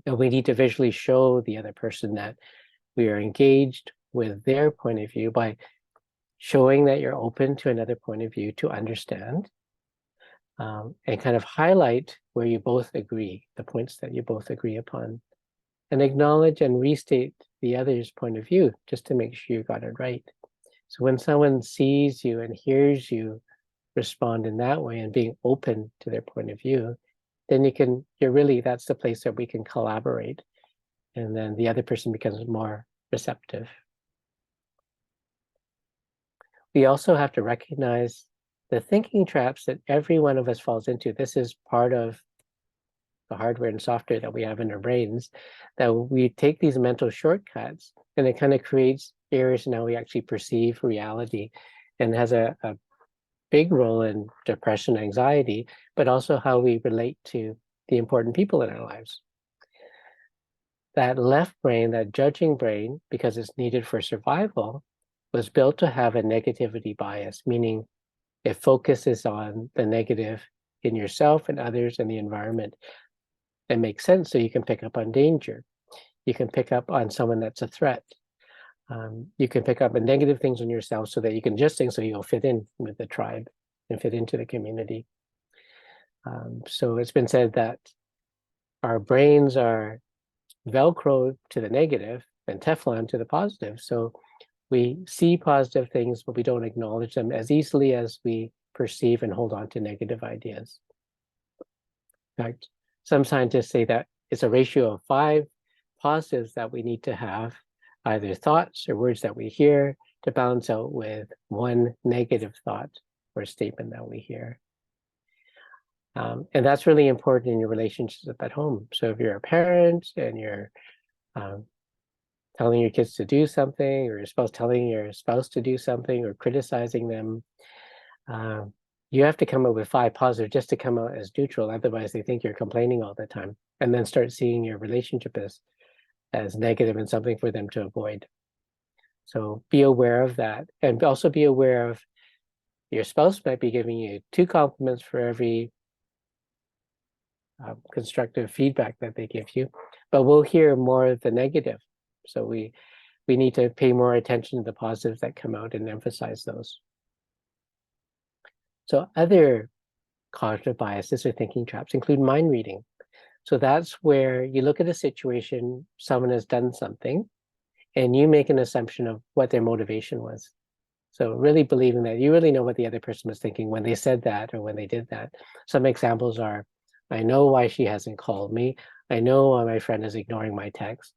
Speaker 2: And we need to visually show the other person that we are engaged with their point of view by showing that you're open to another point of view to understand, and kind of highlight where you both agree, the points that you both agree upon, and acknowledge and restate the other's point of view just to make sure you got it right. So when someone sees you and hears you respond in that way and being open to their point of view, then that's the place that we can collaborate. And then the other person becomes more receptive. We also have to recognize the thinking traps that every one of us falls into. This is part of the hardware and software that we have in our brains, that we take these mental shortcuts and it kind of creates errors in how we actually perceive reality, and has a big role in depression, anxiety, but also how we relate to the important people in our lives. That left brain, that judging brain, because it's needed for survival, was built to have a negativity bias, meaning it focuses on the negative in yourself and others and the environment. It makes sense, so you can pick up on danger. You can pick up on someone that's a threat. You can pick up on negative things on yourself so that you can just think, so you'll fit in with the tribe and fit into the community. So it's been said that our brains are Velcro to the negative and Teflon to the positive. So we see positive things, but we don't acknowledge them as easily as we perceive and hold on to negative ideas. In fact, some scientists say that it's a ratio of 5 positives that we need to have, either thoughts or words that we hear, to balance out with 1 negative thought or statement that we hear. And that's really important in your relationships at home. So if you're a parent and you're telling your kids to do something, or telling your spouse to do something, or criticizing them, you have to come up with 5 positives just to come out as neutral. Otherwise, they think you're complaining all the time, and then start seeing your relationship as negative and something for them to avoid. So be aware of that, and also be aware of your spouse might be giving you 2 compliments for every constructive feedback that they give you, but we'll hear more of the negative. So we need to pay more attention to the positives that come out and emphasize those. So other cognitive biases or thinking traps include mind reading. So that's where you look at a situation, someone has done something, and you make an assumption of what their motivation was. So really believing that you really know what the other person was thinking when they said that or when they did that. Some examples are, I know why she hasn't called me. I know why my friend is ignoring my text.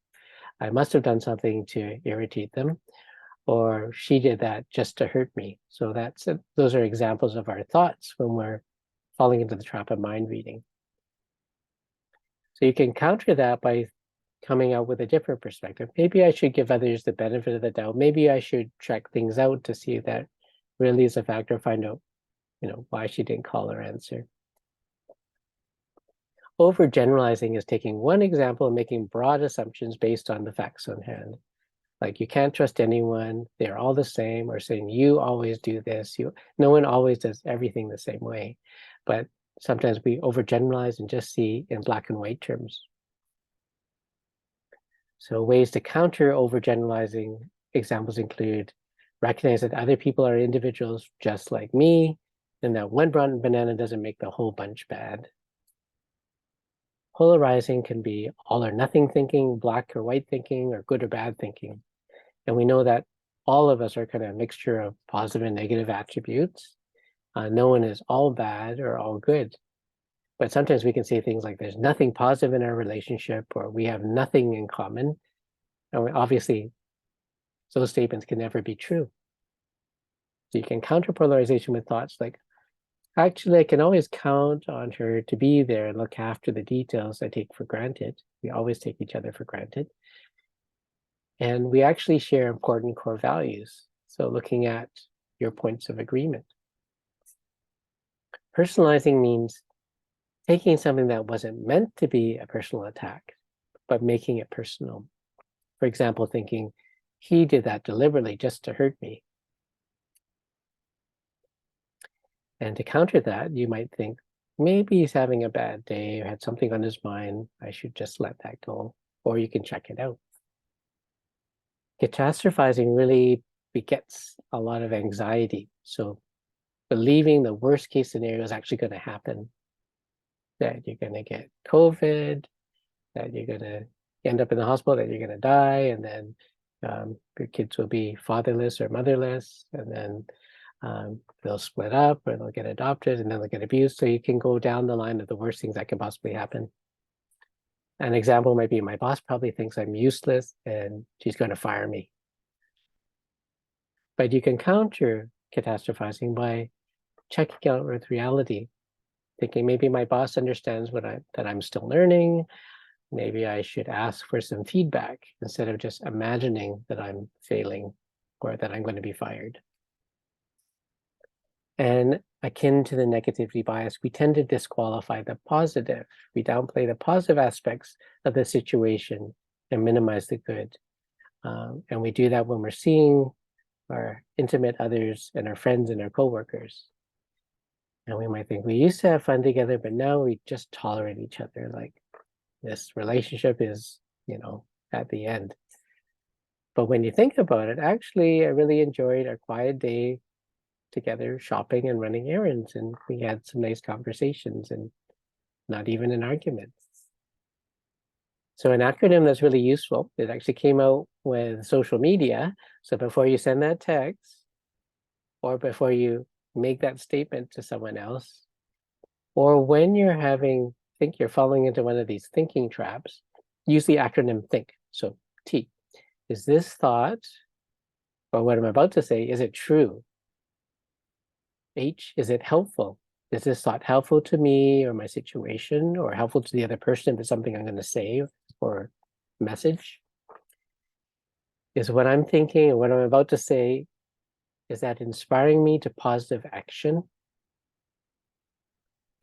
Speaker 2: I must have done something to irritate them, or she did that just to hurt me. So those are examples of our thoughts when we're falling into the trap of mind reading. So you can counter that by coming out with a different perspective. Maybe I should give others the benefit of the doubt. Maybe I should check things out to see if that really is a factor, find out, why she didn't call or answer. Overgeneralizing is taking one example and making broad assumptions based on the facts on hand. Like, you can't trust anyone, they're all the same, or saying you always do this. No one always does everything the same way. But sometimes we overgeneralize and just see in black and white terms. So ways to counter overgeneralizing examples include recognize that other people are individuals just like me, and that one rotten banana doesn't make the whole bunch bad. Polarizing can be all or nothing thinking, black or white thinking, or good or bad thinking. And we know that all of us are kind of a mixture of positive and negative attributes. No one is all bad or all good. But sometimes we can say things like there's nothing positive in our relationship, or we have nothing in common. And obviously, those statements can never be true. So you can counter polarization with thoughts like, actually, I can always count on her to be there and look after the details I take for granted. We always take each other for granted. And we actually share important core values. So looking at your points of agreement. Personalizing means taking something that wasn't meant to be a personal attack, but making it personal. For example, thinking, he did that deliberately just to hurt me. And to counter that, you might think, maybe he's having a bad day or had something on his mind. I should just let that go. Or you can check it out. Catastrophizing really begets a lot of anxiety. So believing the worst case scenario is actually going to happen, that you're going to get COVID, that you're going to end up in the hospital, that you're going to die, and then your kids will be fatherless or motherless, and then they'll split up or they'll get adopted and then they'll get abused. So you can go down the line of the worst things that can possibly happen. An example might be my boss probably thinks I'm useless and she's going to fire me. But you can counter catastrophizing by checking out with reality, thinking maybe my boss understands that I'm still learning. Maybe I should ask for some feedback instead of just imagining that I'm failing or that I'm going to be fired. And akin to the negativity bias, we tend to disqualify the positive. We downplay the positive aspects of the situation and minimize the good. And we do that when we're seeing our intimate others and our friends and our coworkers. And we might think we used to have fun together, but now we just tolerate each other. Like this relationship is, at the end. But when you think about it, actually, I really enjoyed our quiet day together, shopping and running errands, and we had some nice conversations and not even an argument. So an acronym that's really useful, it actually came out with social media. So before you send that text or before you make that statement to someone else, or when think you're falling into one of these thinking traps, use the acronym THINK. So T, is this thought, or what I'm about to say, is it true? H, is it helpful? Is this thought helpful to me or my situation, or helpful to the other person if it's something I'm going to say or message? Is what I'm thinking or what I'm about to say, is that inspiring me to positive action?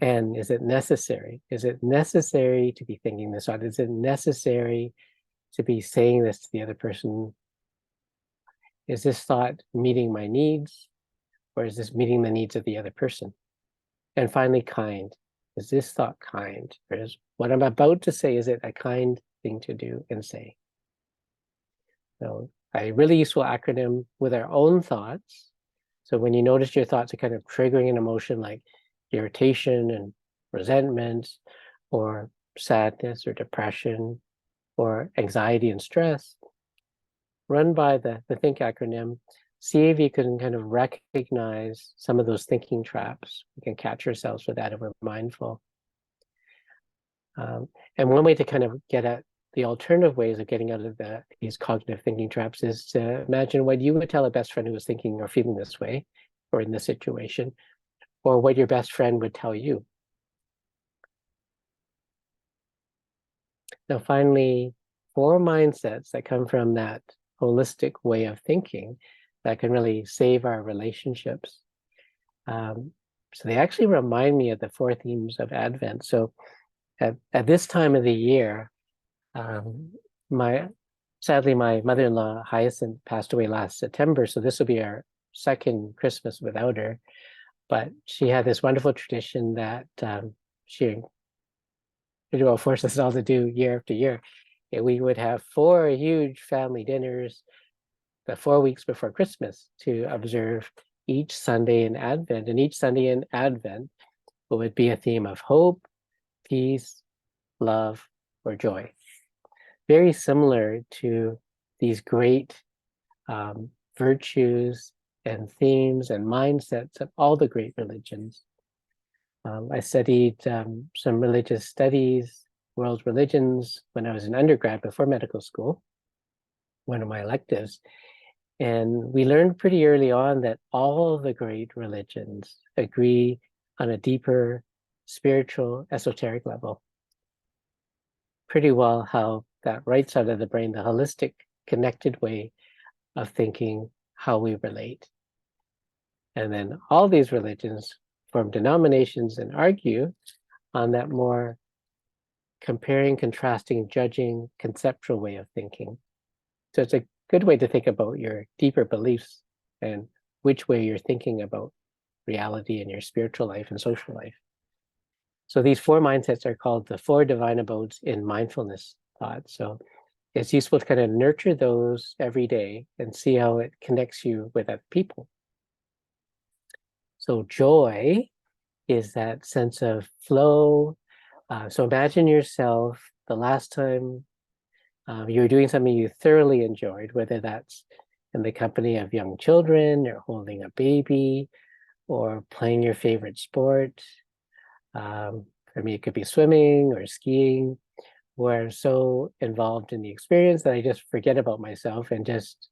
Speaker 2: And is it necessary? Is it necessary to be thinking this out? Is it necessary to be saying this to the other person? Is this thought meeting my needs, or is this meeting the needs of the other person? And finally, kind. Is this thought kind? Or is what I'm about to say, is it a kind thing to do and say? So a really useful acronym with our own thoughts. So when you notice your thoughts are kind of triggering an emotion like irritation and resentment, or sadness or depression, or anxiety and stress, run by the THINK acronym. See if you can kind of recognize some of those thinking traps. We can catch ourselves with that if we're mindful. And one way to kind of get at the alternative ways of getting out of these cognitive thinking traps is to imagine what you would tell a best friend who was thinking or feeling this way, or in this situation, or what your best friend would tell you. Now, finally, 4 mindsets that come from that holistic way of thinking that can really save our relationships. So they actually remind me of the 4 themes of Advent. So at this time of the year, sadly, my mother-in-law, Hyacinth, passed away last September. So this will be our second Christmas without her. But she had this wonderful tradition that she pretty well forced us all to do year after year. We would have 4 huge family dinners the 4 weeks before Christmas to observe each Sunday in Advent. And each Sunday in Advent would be a theme of hope, peace, love, or joy. Very similar to these great virtues and themes and mindsets of all the great religions. I studied some religious studies, world religions, when I was an undergrad before medical school, one of my electives. And we learned pretty early on that all the great religions agree on a deeper spiritual, esoteric level. Pretty well how that right side of the brain, the holistic connected way of thinking how we relate. And then all these religions form denominations and argue on that more comparing, contrasting, judging, conceptual way of thinking. So it's a good way to think about your deeper beliefs and which way you're thinking about reality in your spiritual life and social life. So these 4 mindsets are called the 4 divine abodes in mindfulness thought. So it's useful to kind of nurture those every day and see how it connects you with other people. So joy is that sense of flow. So imagine yourself the last time you were doing something you thoroughly enjoyed, whether that's in the company of young children or holding a baby or playing your favorite sport. For me, it could be swimming or skiing, where I'm so involved in the experience that I just forget about myself and just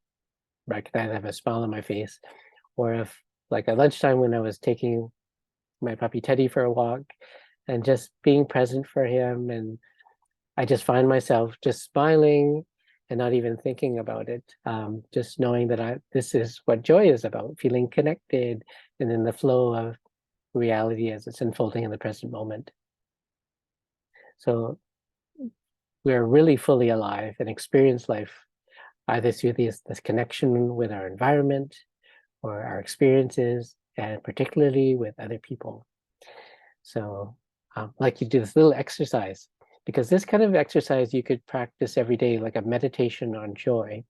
Speaker 2: recognize I have a smile on my face. Or if, like at lunchtime, when I was taking my puppy Teddy for a walk and just being present for him, and I just find myself just smiling and not even thinking about it, just knowing that this is what joy is about, feeling connected and in the flow of reality as it's unfolding in the present moment. So we're really fully alive and experience life either through this connection with our environment or our experiences, and particularly with other people. So like you do this little exercise, because this kind of exercise you could practice every day, like a meditation on joy.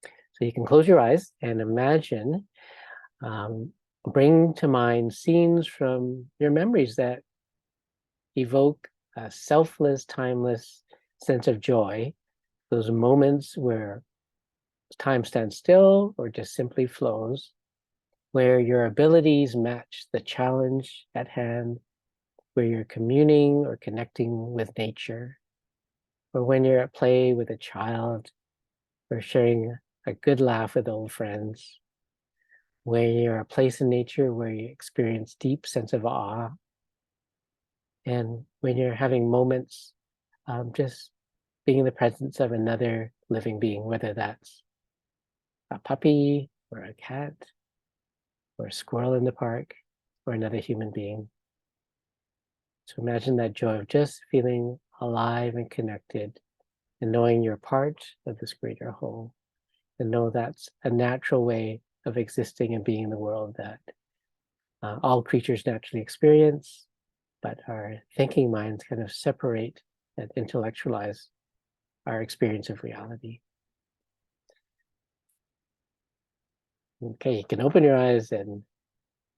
Speaker 2: So you can close your eyes and imagine, bring to mind scenes from your memories that evoke a selfless, timeless sense of joy, those moments where time stands still or just simply flows, where your abilities match the challenge at hand, where you're communing or connecting with nature, or when you're at play with a child, or sharing a good laugh with old friends, where you're a place in nature where you experience deep sense of awe, and when you're having moments just being in the presence of another living being, whether that's a puppy or a cat or a squirrel in the park or another human being. So imagine that joy of just feeling alive and connected and knowing you're part of this greater whole, and know that's a natural way of existing and being in the world that all creatures naturally experience, but our thinking minds kind of separate and intellectualize our experience of reality. Okay, you can open your eyes and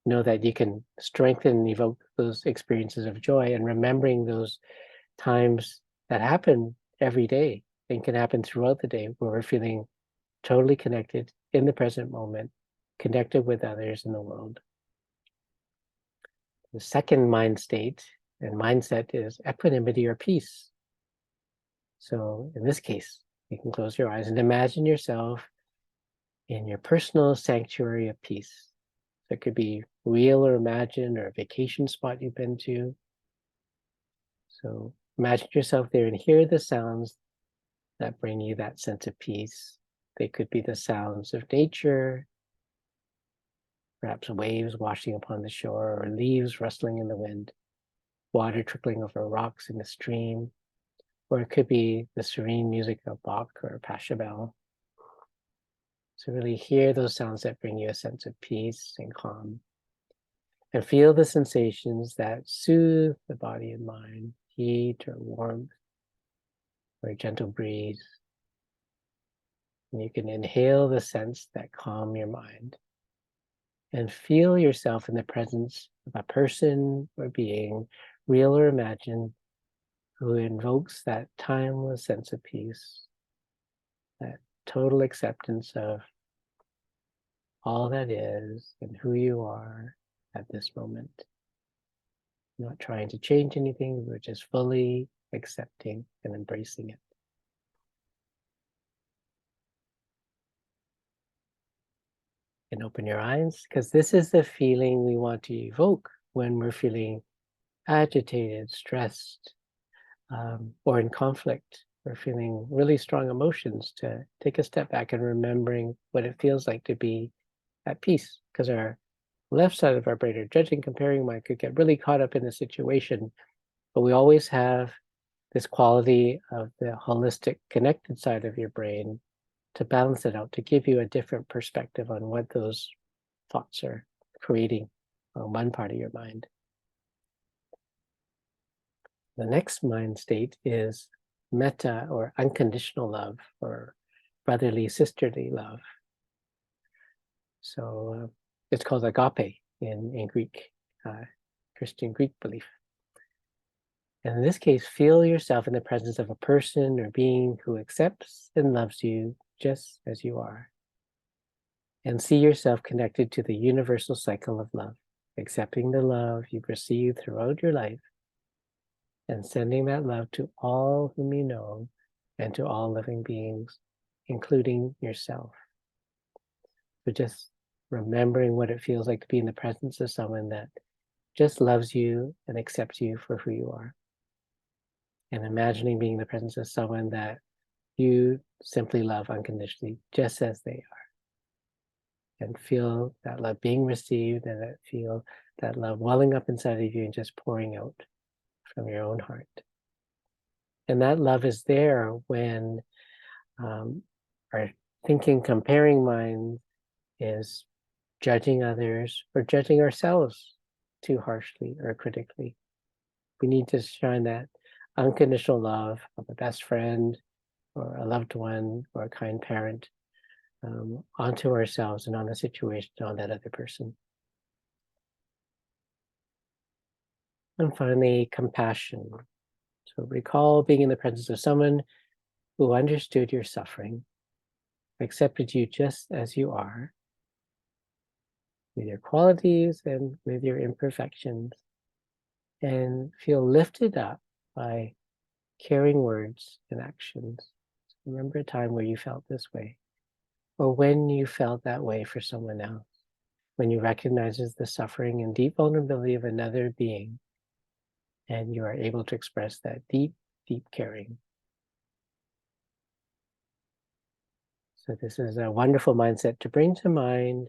Speaker 2: know that you can strengthen and evoke those experiences of joy, and remembering those times that happen every day and can happen throughout the day where we're feeling totally connected in the present moment, connected with others in the world. The second mind state and mindset is equanimity or peace. So in this case, you can close your eyes and imagine yourself in your personal sanctuary of peace. So it could be real or imagined, or a vacation spot you've been to. So imagine yourself there and hear the sounds that bring you that sense of peace. They could be the sounds of nature, perhaps waves washing upon the shore, or leaves rustling in the wind, water trickling over rocks in a stream, or it could be the serene music of Bach or Pachelbel. So really hear those sounds that bring you a sense of peace and calm, and feel the sensations that soothe the body and mind, heat or warmth, or a gentle breeze. And you can inhale the scents that calm your mind, and feel yourself in the presence of a person or being, real or imagined, who invokes that timeless sense of peace, that total acceptance of all that is and who you are at this moment. Not trying to change anything, we're just fully accepting and embracing it. And open your eyes, because this is the feeling we want to evoke when we're feeling agitated, stressed, or in conflict we're feeling really strong emotions, to take a step back and remembering what it feels like to be at peace, because our left side of our brain, our judging, comparing mind, could get really caught up in the situation, but we always have this quality of the holistic, connected side of your brain to balance it out, to give you a different perspective on what those thoughts are creating on one part of your mind. The next mind state is metta, or unconditional love, or brotherly, sisterly love. So it's called agape in Greek, Christian Greek belief. And in this case, feel yourself in the presence of a person or being who accepts and loves you just as you are. And see yourself connected to the universal cycle of love, accepting the love you've received throughout your life and sending that love to all whom you know and to all living beings, including yourself. So just remembering what it feels like to be in the presence of someone that just loves you and accepts you for who you are. And imagining being in the presence of someone that you simply love unconditionally, just as they are. And feel that love being received, and feel that love welling up inside of you and just pouring out from your own heart. And that love is there when our thinking, comparing mind is judging others or judging ourselves too harshly or critically. We need to shine that unconditional love of a best friend or a loved one or a kind parent onto ourselves and on the situation, on that other person. And finally, compassion. So recall being in the presence of someone who understood your suffering, accepted you just as you are, with your qualities and with your imperfections, and feel lifted up by caring words and actions. So remember a time where you felt this way, or when you felt that way for someone else, when you recognize the suffering and deep vulnerability of another being, and you are able to express that deep, deep caring. So this is a wonderful mindset to bring to mind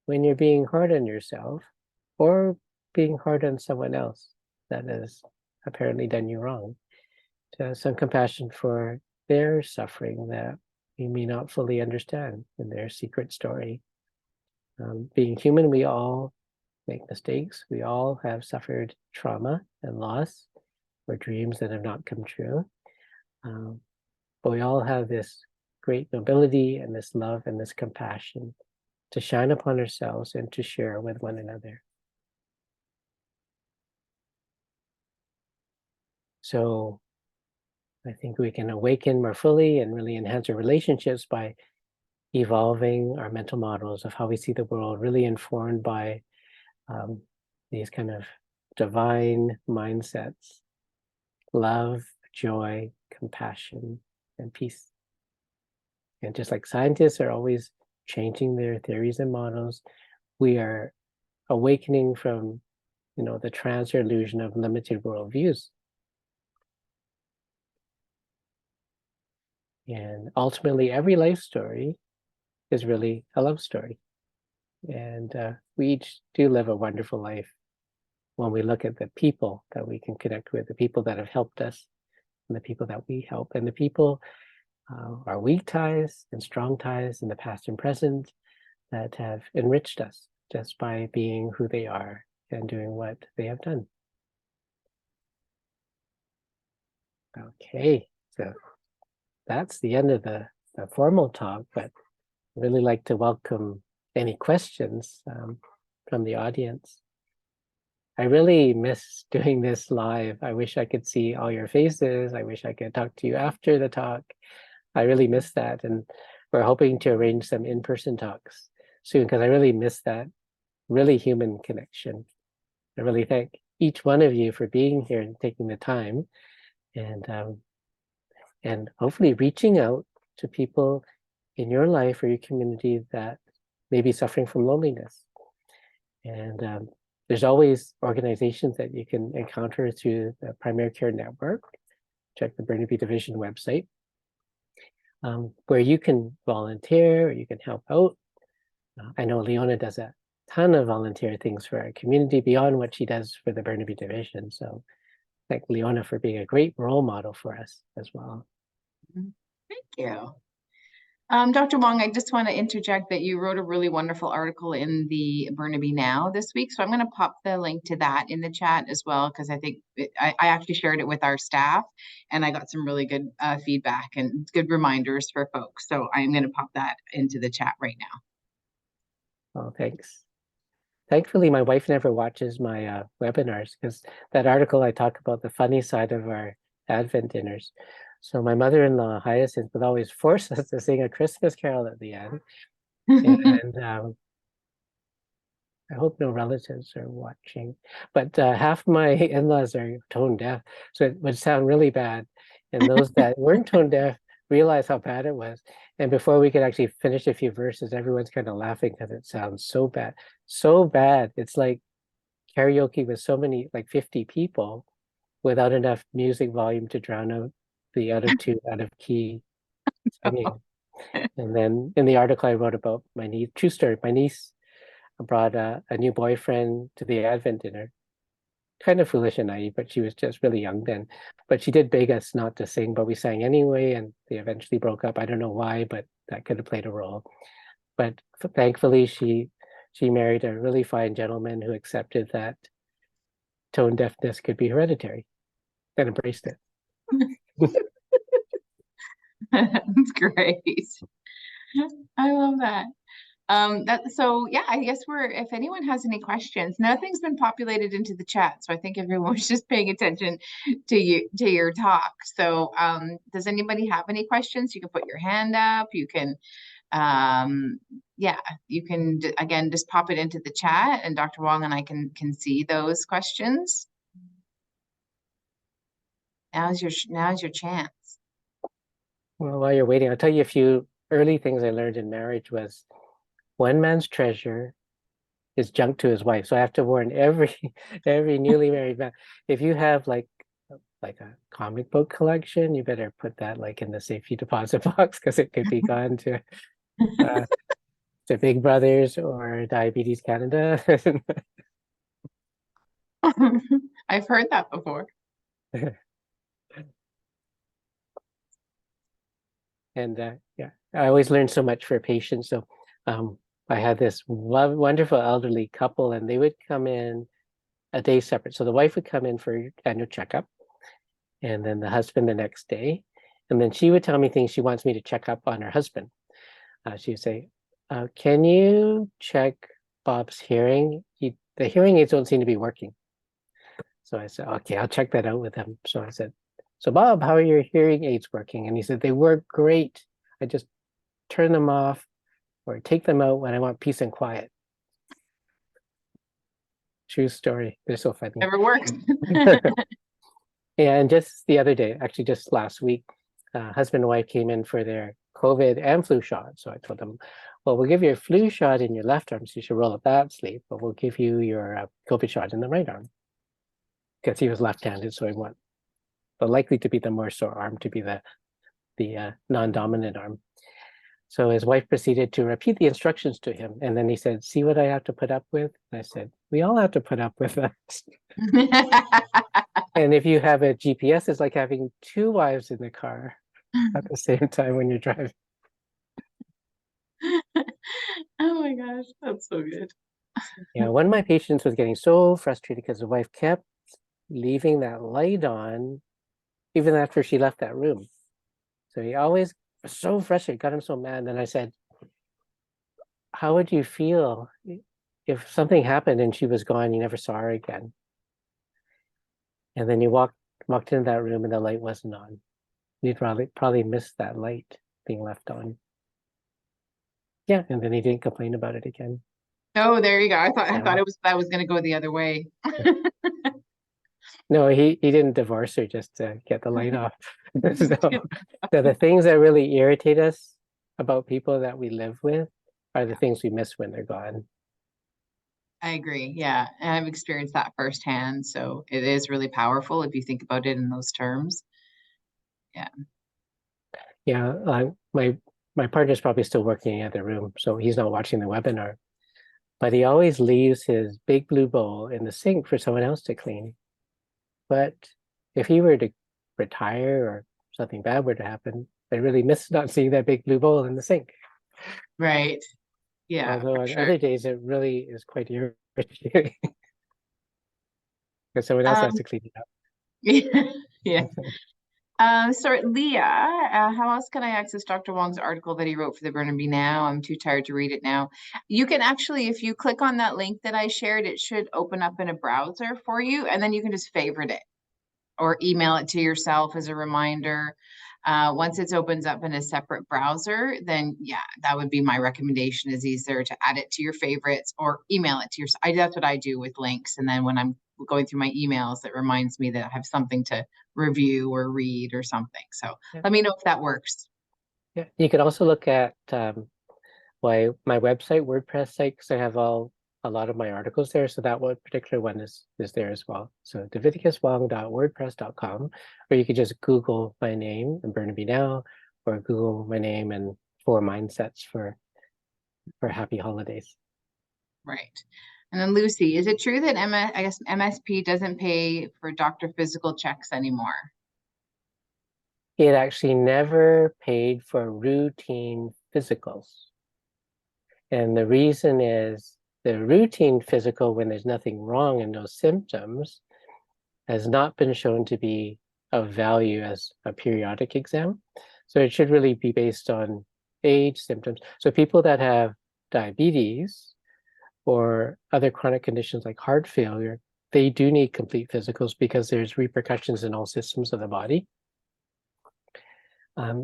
Speaker 2: when you're being hard on yourself or being hard on someone else that has apparently done you wrong. To have some compassion for their suffering that we may not fully understand in their secret story. Being human, we all make mistakes. We all have suffered trauma and loss or dreams that have not come true. But we all have this great nobility and this love and this compassion to shine upon ourselves and to share with one another. So I think we can awaken more fully and really enhance our relationships by evolving our mental models of how we see the world, really informed by these kind of divine mindsets: love, joy, compassion, and peace. And just like scientists are always changing their theories and models, we are awakening from, the trance or illusion of limited worldviews. And ultimately, every life story is really a love story. And we each do live a wonderful life when we look at the people that we can connect with, the people that have helped us, and the people that we help, and the people are weak ties and strong ties in the past and present that have enriched us just by being who they are and doing what they have done. Okay, so that's the end of the formal talk, but I'd really like to welcome any questions from the audience. I really miss doing this live. I wish I could see all your faces. I wish I could talk to you after the talk. I really miss that. And we're hoping to arrange some in-person talks soon, because I really miss that really human connection. I really thank each one of you for being here and taking the time, and hopefully reaching out to people in your life or your community that may be suffering from loneliness. And there's always organizations that you can encounter through the Primary Care Network. check the Burnaby Division website, where you can volunteer, or you can help out. I know Leona does a ton of volunteer things for our community beyond what she does for the Burnaby Division. So thank Leona for being a great role model for us as well.
Speaker 1: Thank you. Dr. Wong, I just want to interject that you wrote a really wonderful article in the Burnaby Now this week. So I'm going to pop the link to that in the chat as well, because I think I actually shared it with our staff and I got some really good feedback and good reminders for folks. So I'm going to pop that into the chat right now.
Speaker 2: Oh, thanks. Thankfully, my wife never watches my webinars, because that article I talk about the funny side of our Advent dinners. So my mother-in-law, Hyacinth, would always force us to sing a Christmas carol at the end. And I hope no relatives are watching. But half my in-laws are tone deaf, so it would sound really bad. And those that weren't tone deaf realized how bad it was. And before we could actually finish a few verses, everyone's kind of laughing because it sounds so bad. So bad. It's like karaoke with so many, like 50 people, without enough music volume to drown out the other two out of key singing. And then in the article I wrote about my niece, true story, my niece brought a new boyfriend to the Advent dinner. Kind of foolish and naive, but she was just really young then. But she did beg us not to sing, but we sang anyway, and they eventually broke up. I don't know why, but that could have played a role. But thankfully, she married a really fine gentleman who accepted that tone deafness could be hereditary and embraced it.
Speaker 1: That's great. I love that. So yeah, I guess if anyone has any questions, nothing's been populated into the chat, so I think everyone's just paying attention to your talk. So does anybody have any questions? You can put your hand up. You can yeah, you can again just pop it into the chat, and Dr. Wong and I can see those questions. Now's your chance.
Speaker 2: Well, while you're waiting, I'll tell you a few early things I learned in marriage was one man's treasure is junk to his wife. So I have to warn every newly married man, if you have like a comic book collection, you better put that like in the safety deposit box, because it could be gone to Big Brothers or Diabetes Canada.
Speaker 1: I've heard that before.
Speaker 2: And yeah, I always learn so much for patients. So I had this wonderful elderly couple, and they would come in a day separate. So the wife would come in for annual checkup, and then the husband the next day. And then she would tell me things she wants me to check up on her husband. She would say, can you check Bob's hearing? The hearing aids don't seem to be working. So I said, okay, I'll check that out with him. So I said, so Bob, how are your hearing aids working? And he said, they work great. I just turn them off or take them out when I want peace and quiet. True story. They're so funny.
Speaker 1: Never works.
Speaker 2: Yeah, and just the other day, actually just last week, husband and wife came in for their COVID and flu shot. So I told them, well, we'll give you a flu shot in your left arm, so you should roll up that sleeve, but we'll give you your COVID shot in the right arm. Because he was left-handed, so I want the likely to be the more sore arm to be the non-dominant arm. So his wife proceeded to repeat the instructions to him. And then he said, see what I have to put up with? And I said, we all have to put up with that. And if you have a GPS, it's like having two wives in the car at the same time when you're driving.
Speaker 1: Oh my gosh, that's so good.
Speaker 2: Yeah, one of my patients was getting so frustrated because the wife kept leaving that light on even after she left that room. So he always was so frustrated, got him so mad. And I said, how would you feel if something happened and she was gone, you never saw her again? And then you walked into that room and the light wasn't on. You'd probably miss that light being left on. Yeah, and then he didn't complain about it again.
Speaker 1: Oh, there you go. I thought that was going to go the other way.
Speaker 2: No, he didn't divorce her just to get the light off. So the things that really irritate us about people that we live with are the things we miss when they're gone.
Speaker 1: I agree. Yeah. And I've experienced that firsthand. So it is really powerful if you think about it in those terms.
Speaker 2: Yeah, my partner's probably still working in the other room, so he's not watching the webinar. But he always leaves his big blue bowl in the sink for someone else to clean. But if he were to retire or something bad were to happen, I really miss not seeing that big blue bowl in the sink.
Speaker 1: Right. Yeah,
Speaker 2: Although
Speaker 1: for
Speaker 2: on
Speaker 1: sure.
Speaker 2: other days it really is quite irritating because someone else has
Speaker 1: Um,
Speaker 2: to clean it up.
Speaker 1: yeah. So Leah, how else can I access Dr. Wong's article that he wrote for the Burnaby Now? I'm too tired to read it now. You can actually, if you click on that link that I shared, it should open up in a browser for you, and then you can just favorite it or email it to yourself as a reminder. Once it opens up in a separate browser, then yeah, that would be my recommendation is either to add it to your favorites or email it to your, that's what I do with links. And then when I'm going through my emails, it reminds me that I have something to review or read or something. So
Speaker 2: Yeah.
Speaker 1: let me know if that works.
Speaker 2: Yeah, you could also look at my website, WordPress site, because I have a lot of my articles there. So that one particular one is there as well. So davidicuswong.wordpress.com, or you could just Google my name and Burnaby Now, or Google my name and 4 mindsets for happy holidays.
Speaker 1: Right. And then Lucy, is it true that I guess MSP doesn't pay for doctor physical checks anymore?
Speaker 2: It actually never paid for routine physicals. And the reason is the routine physical, when there's nothing wrong and no symptoms, has not been shown to be of value as a periodic exam. So it should really be based on age, symptoms. So people that have diabetes or other chronic conditions like heart failure, they do need complete physicals because there's repercussions in all systems of the body.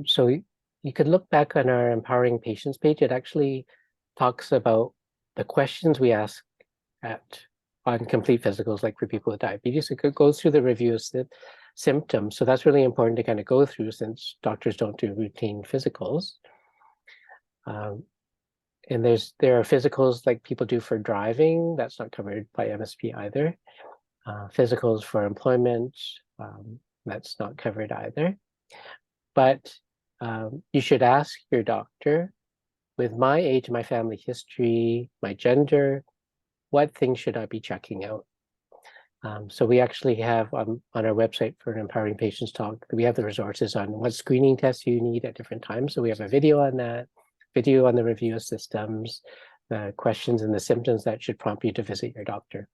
Speaker 2: So you could look back on our Empowering Patients page. It actually talks about the questions we ask on complete physicals, like for people with diabetes. It goes through the review of symptoms. So that's really important to kind of go through since doctors don't do routine physicals. And there are physicals like people do for driving. That's not covered by MSP either. Physicals for employment, that's not covered either. But you should ask your doctor, with my age, my family history, my gender, what things should I be checking out? So we actually have on our website for an Empowering Patients talk, we have the resources on what screening tests you need at different times. So we have a video on that, video on the review of systems, the questions and the symptoms that should prompt you to visit your doctor.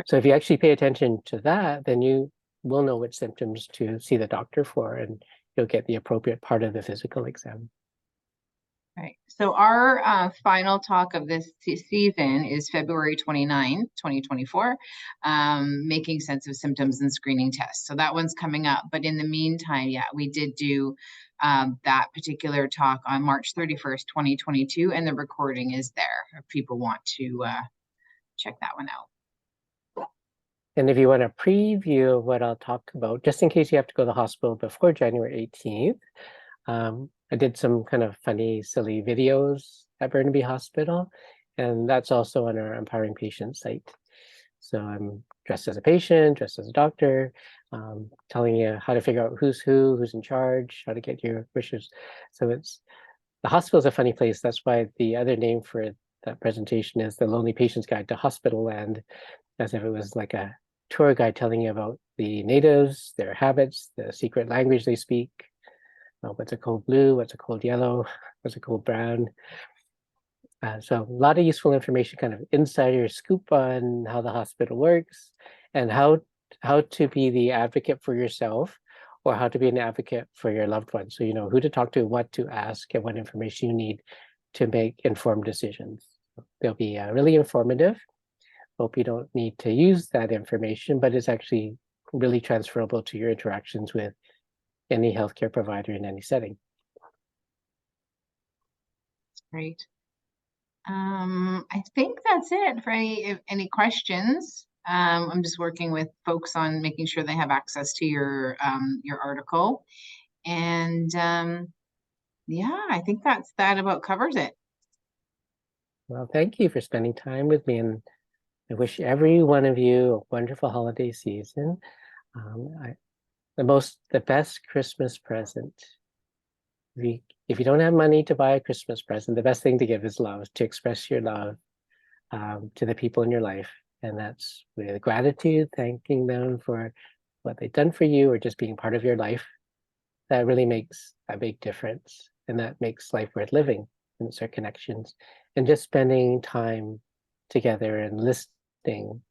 Speaker 2: So if you actually pay attention to that, then you will know which symptoms to see the doctor for, and you'll get the appropriate part of the physical exam.
Speaker 1: Right. So our final talk of this season is February 29, 2024, making sense of symptoms and screening tests. So that one's coming up. But in the meantime, yeah, we did do that particular talk on March 31st, 2022, and the recording is there if people want to check that one out.
Speaker 2: And if you want a preview of what I'll talk about, just in case you have to go to the hospital before January 18th, I did some kind of funny, silly videos at Burnaby Hospital, and that's also on our Empowering Patients site. So I'm dressed as a patient, dressed as a doctor, telling you how to figure out who's in charge, how to get your wishes. So the hospital is a funny place. That's why the other name for that presentation is The Lonely Patient's Guide to Hospital Land, as if it was like a tour guide telling you about the natives, their habits, the secret language they speak. What's a cold blue? What's a cold yellow? What's a cold brown? So a lot of useful information, kind of insider scoop on how the hospital works and how to be the advocate for yourself or how to be an advocate for your loved ones. So you know who to talk to, what to ask, and what information you need to make informed decisions. They'll be really informative. Hope you don't need to use that information, but it's actually really transferable to your interactions with any healthcare provider in any setting.
Speaker 1: Great. I think that's it for any questions. I'm just working with folks on making sure they have access to your article. And yeah, I think that about covers it.
Speaker 2: Well, thank you for spending time with me, and I wish every one of you a wonderful holiday season. the best Christmas present. If you don't have money to buy a Christmas present, the best thing to give is love, to express your love to the people in your life. And that's with gratitude, thanking them for what they've done for you or just being part of your life. That really makes a big difference. And that makes life worth living. And it's our connections. And just spending time together and listening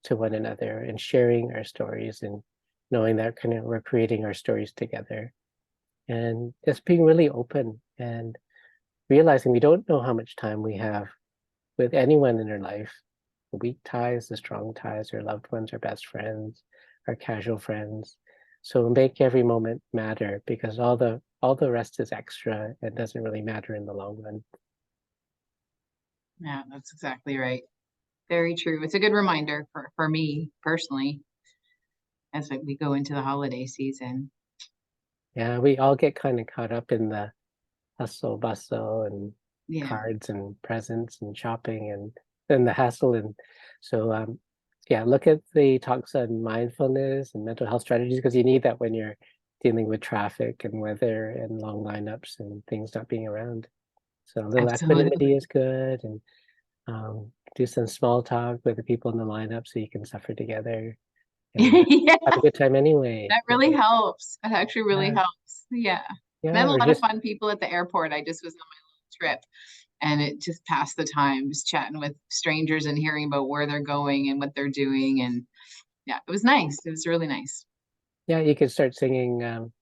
Speaker 2: to one another and sharing our stories and knowing that we're creating our stories together. And just being really open and realizing we don't know how much time we have with anyone in our life. The weak ties, the strong ties, our loved ones, our best friends, our casual friends. So make every moment matter, because all the rest is extra and doesn't really matter in the long run.
Speaker 1: Yeah, that's exactly right. Very true. It's a good reminder for me personally as we go into the holiday season.
Speaker 2: Yeah, we all get kind of caught up in the hustle bustle and
Speaker 1: Yeah.
Speaker 2: cards and presents and shopping and then the hassle. And so yeah, look at the talks on mindfulness and mental health strategies, because you need that when you're dealing with traffic and weather and long lineups and things not being around. So a little equanimity
Speaker 1: Absolutely.
Speaker 2: is good, and do some small talk with the people in the lineup so you can suffer together and
Speaker 1: Yeah,
Speaker 2: have a good time anyway.
Speaker 1: that really helps. That actually really
Speaker 2: Yeah,
Speaker 1: helps. Yeah. Met
Speaker 2: yeah,
Speaker 1: a
Speaker 2: or
Speaker 1: lot of
Speaker 2: just
Speaker 1: fun people at the airport. I just was on my little trip and it just passed the time, just chatting with strangers and hearing about where they're going and what they're doing. And yeah, it was nice. It was really nice.
Speaker 2: yeah, you could start singing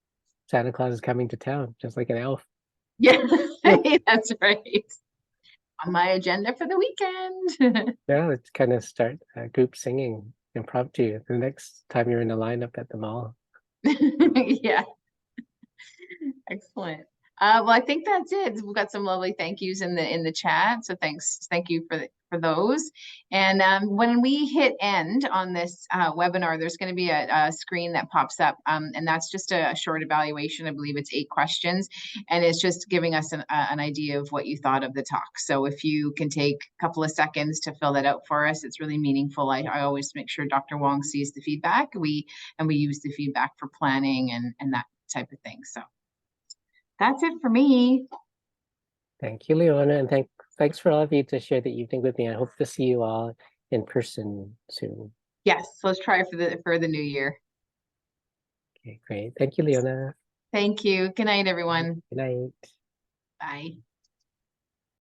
Speaker 2: Santa Claus is coming to town, just like an elf.
Speaker 1: Yeah, that's right. On my agenda for the weekend.
Speaker 2: Yeah, let's kind of start group singing impromptu the next time you're in a lineup at the mall.
Speaker 1: Yeah, excellent. Well, I think that's it. We've got some lovely thank yous in the chat, so thank you for those. And when we hit end on this webinar, there's going to be a screen that pops up, and that's just a short evaluation. I believe it's 8 questions, and it's just giving us an idea of what you thought of the talk. So if you can take a couple of seconds to fill that out for us, it's really meaningful. I always make sure Dr. Wong sees the feedback. We use the feedback for planning and that type of thing. So that's it for me.
Speaker 2: Thank you, Leona, and thanks for all of you to share the evening with me. I hope to see you all in person soon.
Speaker 1: Yes, let's try for the new year.
Speaker 2: Okay, great. Thank you, Leona.
Speaker 1: Thank you. Good night, everyone.
Speaker 2: Good night.
Speaker 1: Bye.